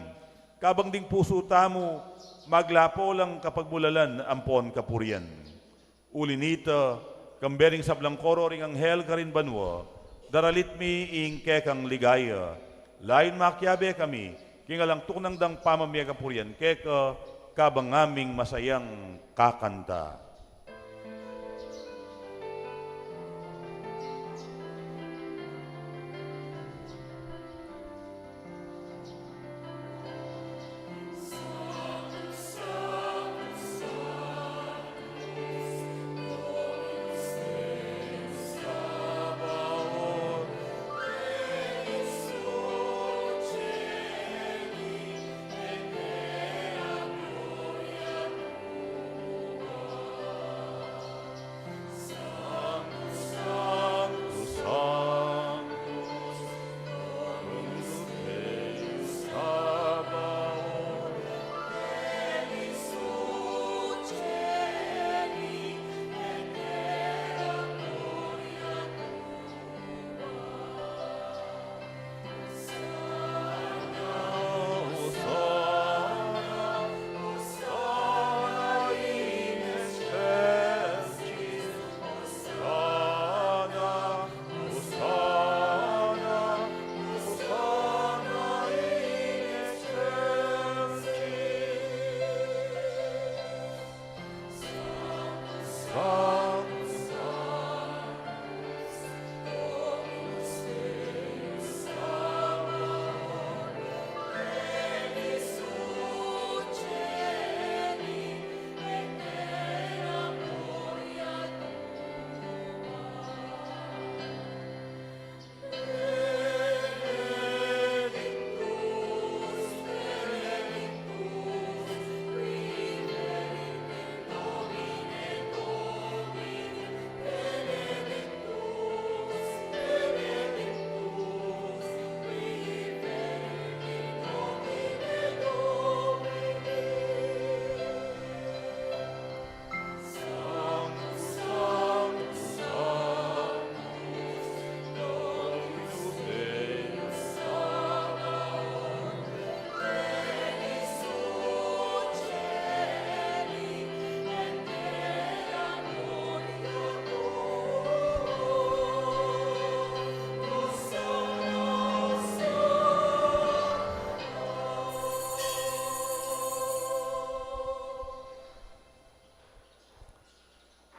kabang ding puso tamo, maglapo lang kapag mulalan ampon kapurian. Uli nita, kambering sablang koro ring anghel karin banwa, daralit mi ing kekang ligaya. Lain makyabe kami, kingalang tunang dang pamamaya kapurian, keka kabang aming masayang kakanta.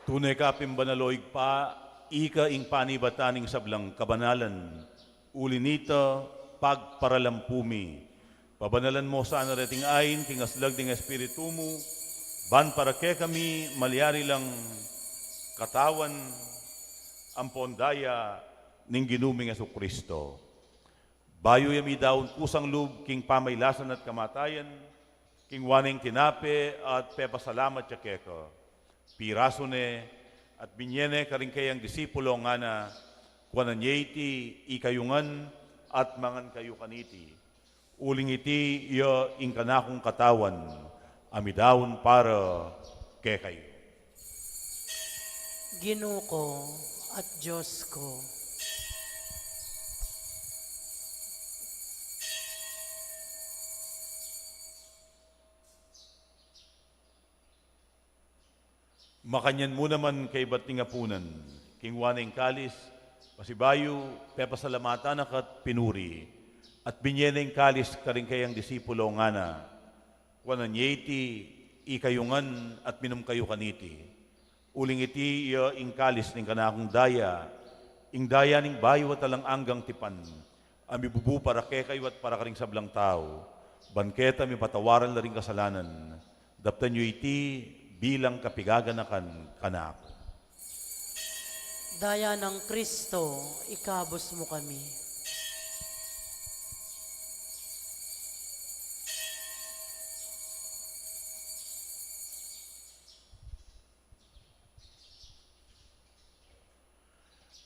Tunay ka pimbanaloig pa, ika ing panibataning sablang kabanalan, uli nita pagparalampumi. Pabanalan mo sa anarating ayin, kingaslag ding espiritu mo, ban para ke kami malyari lang katawan ang pondaya ning ginuming Jesucristo. Bayo yami daon kusang lub king pamaylasan at kamatayan, king waneng tinape at pepasalamat siya keko. Pirasone at binyene karing kayang disipulo nga na kuanan iti ikayungan at mangan kayo kaniti. Uling iti iya ingkanakong katawan, amidawon para kayo. Ginoo ko at Diyos ko, Makanyan mo naman kay bating apunan, king waneng kalis, pasibayo, pepasalamatan akat pinuri, at binyeneng kalis karing kayang disipulo nga na, kuanan iti ikayungan at minum kayo kaniti. Uling iti iya ing kalis ning kanakong daya, ing daya ning bayo at talang anggang tipan, amibubu para kayo at para karing sablang tao, banketa mi patawaran na ring kasalanan, daptan nyo iti bilang kapigaganakan kanako. daya ng Kristo, ikabos mo kami.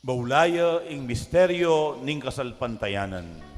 Baulaya ing misteryo ning kasalpantayanan.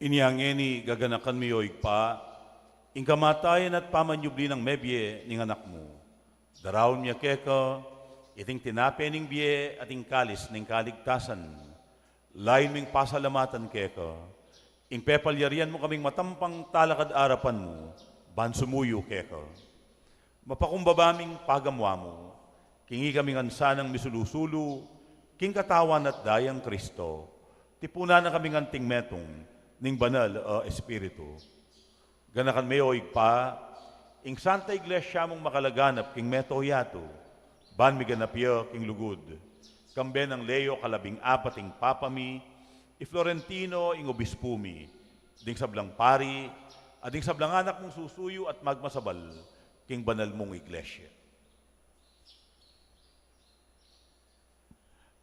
Iniangeni gaganakan mi yoig pa, ing kamatayan at pamanyubli ng mebye ning anak mo. Darawon miya keka, iting tinape ning biye at ing kalis ning kaligtasan. Lain ming pasalamatan keka, ing pepalyarian mo kaming matampang talakad arapan mo, ban sumuyo keka. Mapakumbabaming pagamwa mo, kingi kaming ansanang misulusulu, king katawan at dayang Kristo, tipuna na kaming anting metong, ning banal o espiritu. Ganakan mayo pa, ing Santa Iglesia mong makalaganap king meto yato, ban mi ganapyo king lugod. Kambe ng Leo kalabing apating papami, i Florentino ing obispumi, ding sablang pari, ading sablang anak mong susuyo at magmasabal, king banal mong iglesia.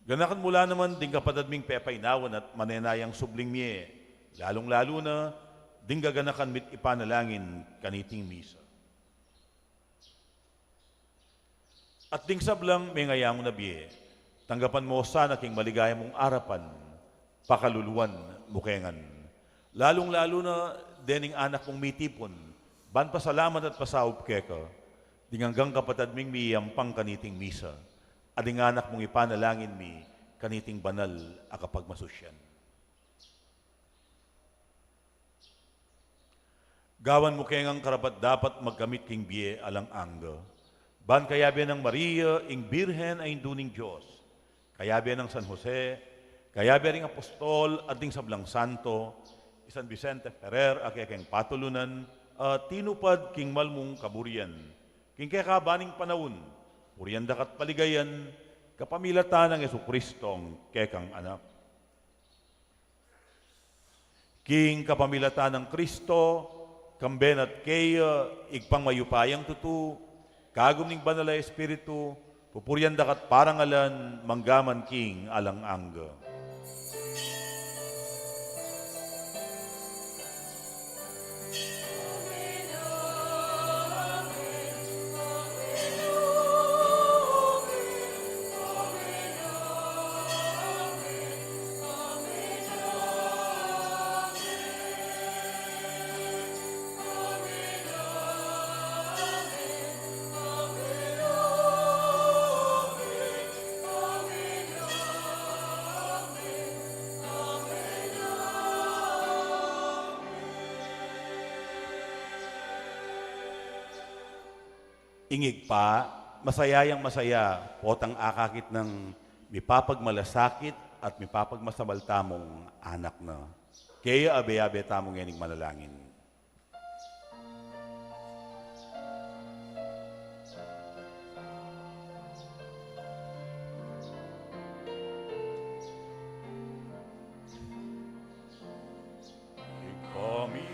Ganakan mula naman ding kapadadming pepaynawan at manenayang subling miye, lalong-lalo na, ding gaganakan mit ipanalangin kaniting misa. At ding sablang may ngayang na biye, tanggapan mo sana king maligaya mong arapan, pakaluluan, mukengan. Lalong-lalo na, dening anak mong mitipon, ban pasalamat at pasaup keka, ding hanggang kapatad ming miyampang kaniting misa, ading anak mong ipanalangin mi, kaniting banal akapagmasusyan. Gawan mo kengang karapat dapat magkamit king biye alang angga. Ban kayabe ng Maria, ing Birhen ay duning Diyos. Kayabe ng San Jose, kayabe ring Apostol, at ding sablang Santo, San Vicente Ferrer, akekeng patulunan, at tinupad king malmong kaburian. King kekabaning panawon, purian dakat paligayan, kapamilatan ng Jesucristong kekang anak. King kapamilatan ng Kristo, kamben at kaya, igpang mayupayang tutu, kagum ning banal a Espiritu, pupuryan dakat parangalan, manggaman king alang angga. Ingig pa, masayayang masaya, potang akakit ng mipapagmalasakit at mipapagmasabaltamong anak na. Kaya abe-abe tamong yanig manalangin. Kami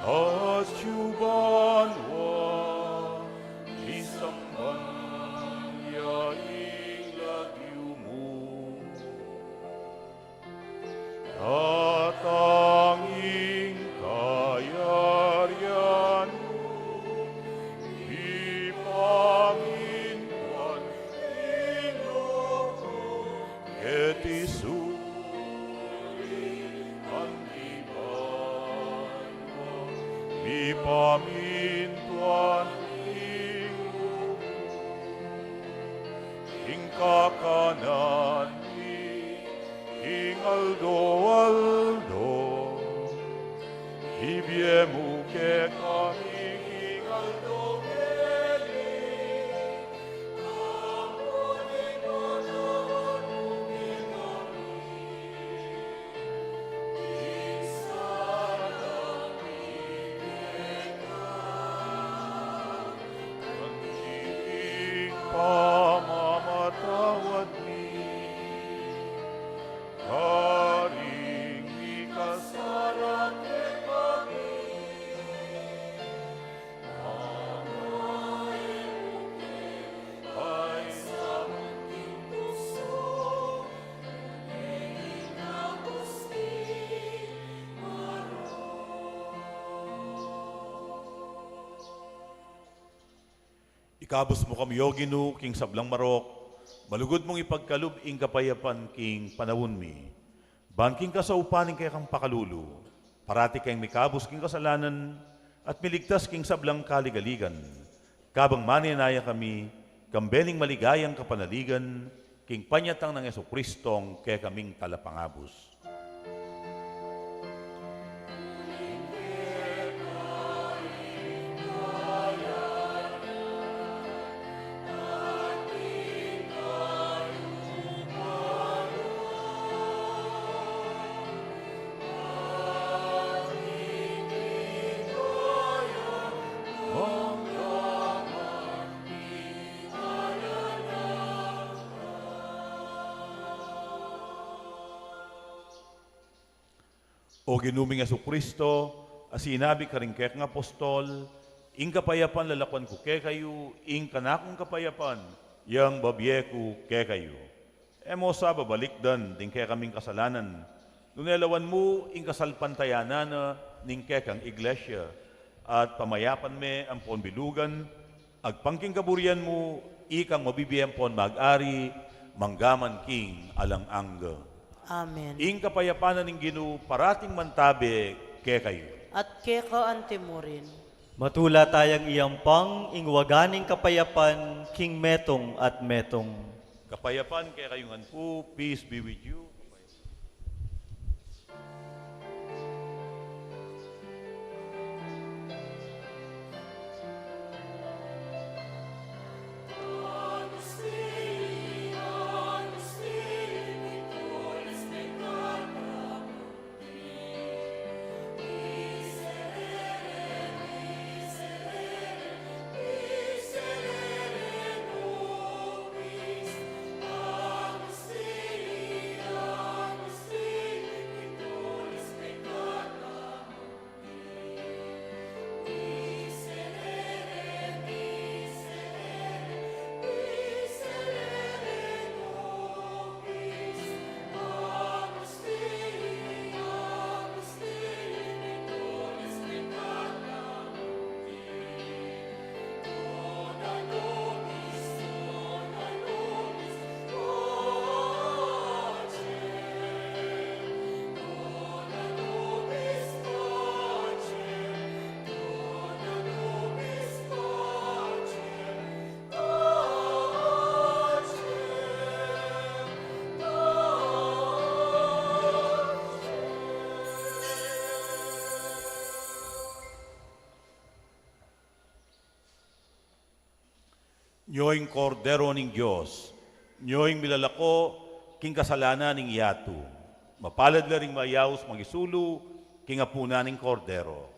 at yubanwa, isang manyaing lagyo mo, tatanging kayarian mo, ipamintuan Panginoon, et ang iban mo, ipamintuan ing kakanan ing aldo, ibiemu ke kami ing aldo pamamatawad ni haring ikasarang kami ay sa aking puso ikabos mo kami yoginu, king sablang marok, malugod mong ipagkalub ing kapayapan king panawon mi. Banking ka sa upaning kaya kang pakalulu, parati kayong mikabos king kasalanan, at miligtas king sablang kaligaligan. Kabang maninaya kami, kambening maligayang kapanaligan, king panyatang ng Jesucristong kaya kaming talapangabos. O ginuming Jesucristo, asinabi ka rin kaya ng apostol, ing kapayapan lalakwan ko kaya kayo, ing kanakong kapayapan, yang babye ko kaya kayo. Emo sa babalikdan, din kaya kaming kasalanan, nunelawan mo, ing kasalpantayanan ning kaya kang iglesia, at pamayapan me ang ponbilugan, agpangking kaburian mo, ikang mabibiyang pon mag-ari, manggaman king alang angga. Amen. Ing kapayapanan ng Ginoo parating mantabe kaya kayo. At keka antimurin. Matula tayang iyampang ingwaganing kapayapan, King Metong at Metong. Kapayapan kaya kayungan po, peace be with you. nyoing kordero ning Diyos, nyoing milalako, king kasalanan ning yatu. Mapalad la ring mayaws magisulu, king apuna ning kordero.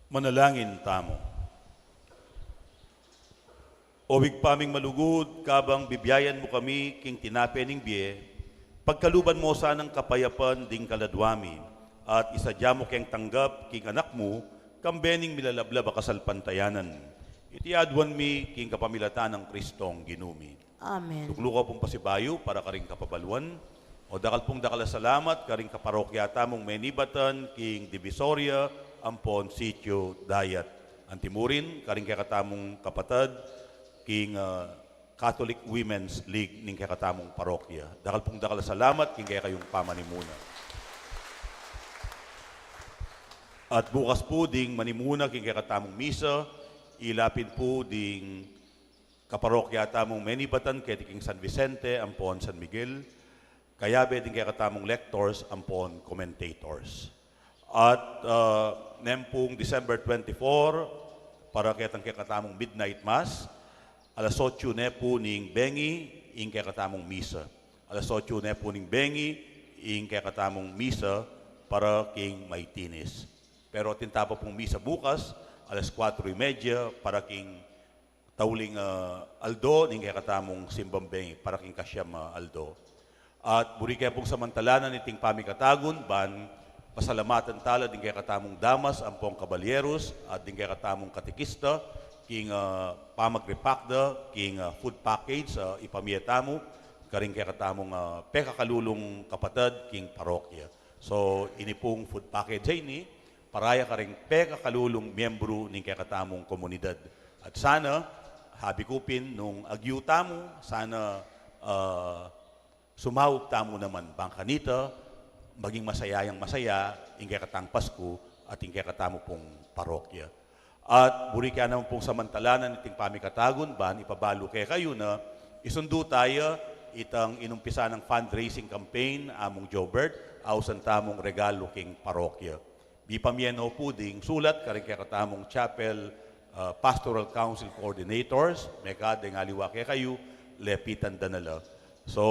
Manalangin tamo. Owig paming malugod, kabang bibiyayan mo kami, king tinapening biye, pagkaluban mo sanang kapayapan ding kaladwami, at isadya mo keng tanggap, king anak mo, kambening milalablab akasalpantayanan. Iti adwan mi, king kapamilatan ng Kristong ginumi. Amen. Tuklo ka pong pasibayo para karing kapabaluan, o dakal pong dakala salamat, karing kaparokyata mong menibatan, king Divisoria, ampon, sitio, dayat. Antimurin, karing kakatamong kapatad, king Catholic Women's League ning kakatamong parokya. Dakal pong dakala salamat, king kaya kayong pamanimuna. At bukas po ding manimuna king kakatamong misa, ilapin po ding kaparokya tamong menibatan kay king San Vicente, ampon San Miguel, kayabe ding kakatamong lectors, ampon commentators. At nempong December 24, para kitang kakatamong midnight mass, alas 8 ne po ning Bengi, ing kakatamong misa. Alas 8 ne po ning Bengi, ing kakatamong misa para king Maitinis. Pero tintapa pong misa bukas, alas 4:30 para king Tauling Aldo, ning kakatamong Simbang Bengi, para king Kasyam Aldo. At buri kaya pong samantalanan iting pamikatagon, ban pasalamatan tala din kaya katamong damas, ampong kabalyeros, at din kaya katamong katikista, king pamagrepakda, king food package, ipamiyatamo, karing kaya katamong pekakalulong kapatad, king parokya. So, ini pong food package ay ni, paraya karing pekakalulong miyembro ng kaya katamong komunidad. At sana, habi kupin nung agyu tamo, sana sumawag tamo naman bangkanita, maging masayang masaya, ingkay katang Pasko at ingkay katamo pong parokya. At buri kaya naman pong samantalanan iting pamikatagon, ban ipabalo kaya kayo na isundo tayo itang inumpisa ng fundraising campaign among Jobert, ausan tamong regalo king parokya. Di pamiyeno po ding sulat, karing kaya katamong chapel, pastoral council coordinators, meka ding aliwa kaya kayo, lepitan danala. So,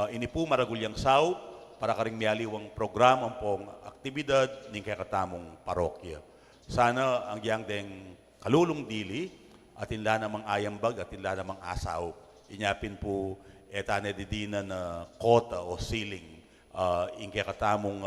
ini po maragulyang saw, para karing mialiwang programa pong aktibidad ng kaya katamong parokya. Sana ang yang deng kalulong dili at inla namang ayambag at inla namang asaw. Inyapin po etane didina na kota o ceiling in kaya katamong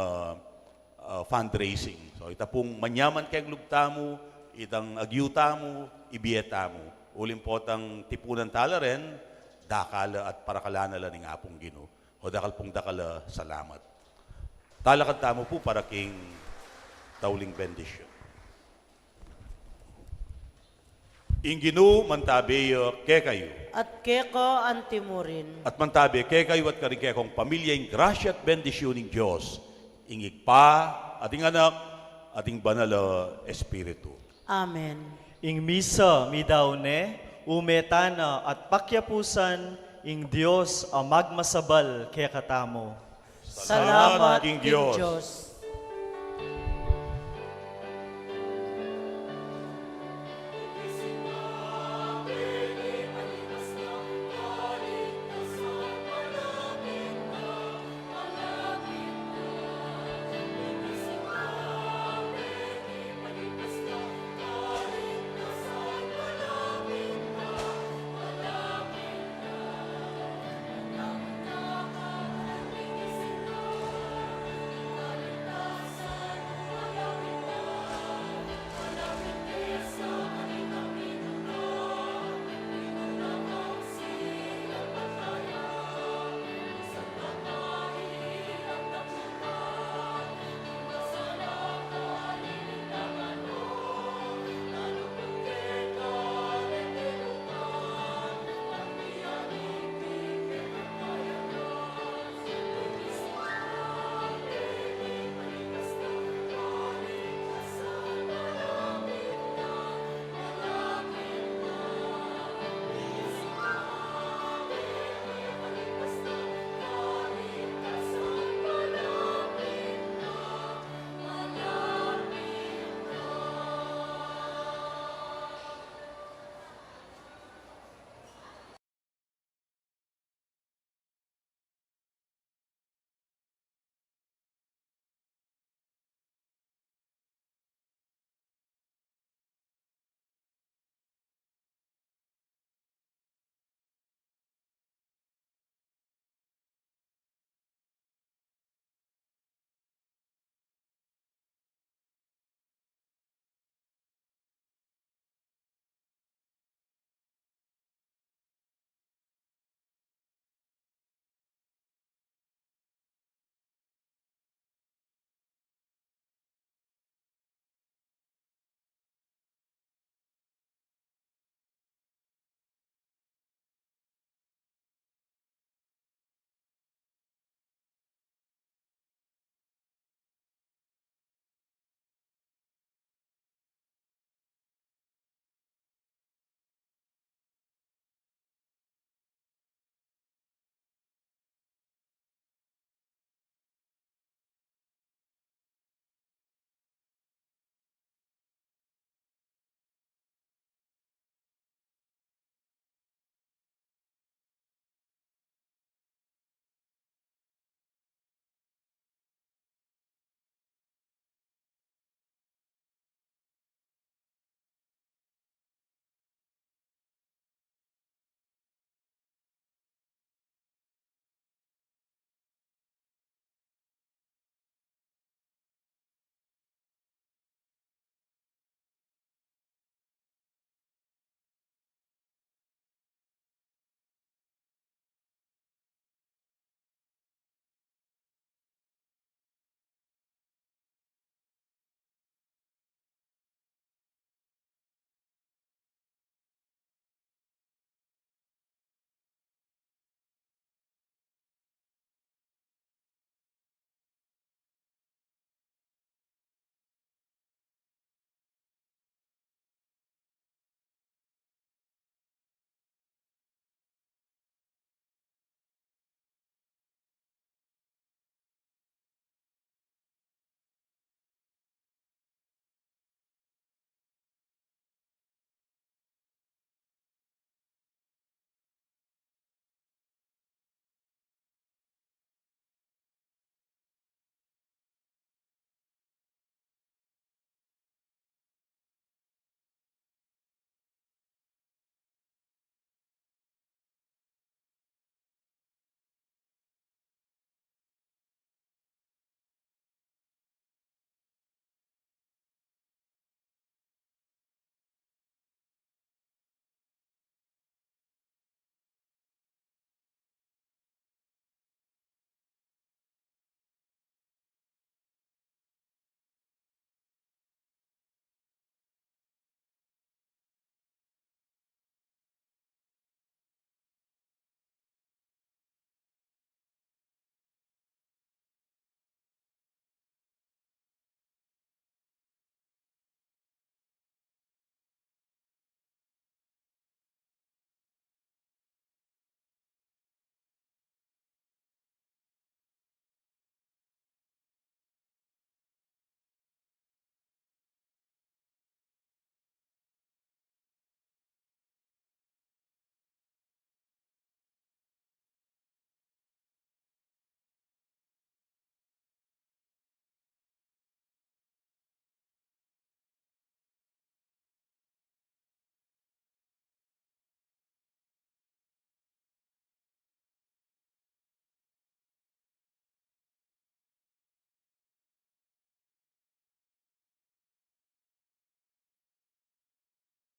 fundraising. So ita pong manyaman kayang lugtamo, itang agyutamo, ibiyetamo. Ulim po tang tipunan tala rin, dakala at parakalana lang ng apong Ginoo. O dakal pong dakala salamat. Talakad tamo po para king Tauling bendisyon. Inginu mantabeyo ke kayo. At keko antimurin. At mantabe ke kayo at karing kekong pamilya ing grasya at bendisyon ng Diyos. Ingig pa, ating anak, ating banal espiritu. Amen. Ing misa midawne, umetana at pakyapusan, ing Diyos ang magmasabal kaya katamo. Salamat King King Diyos. Diyos.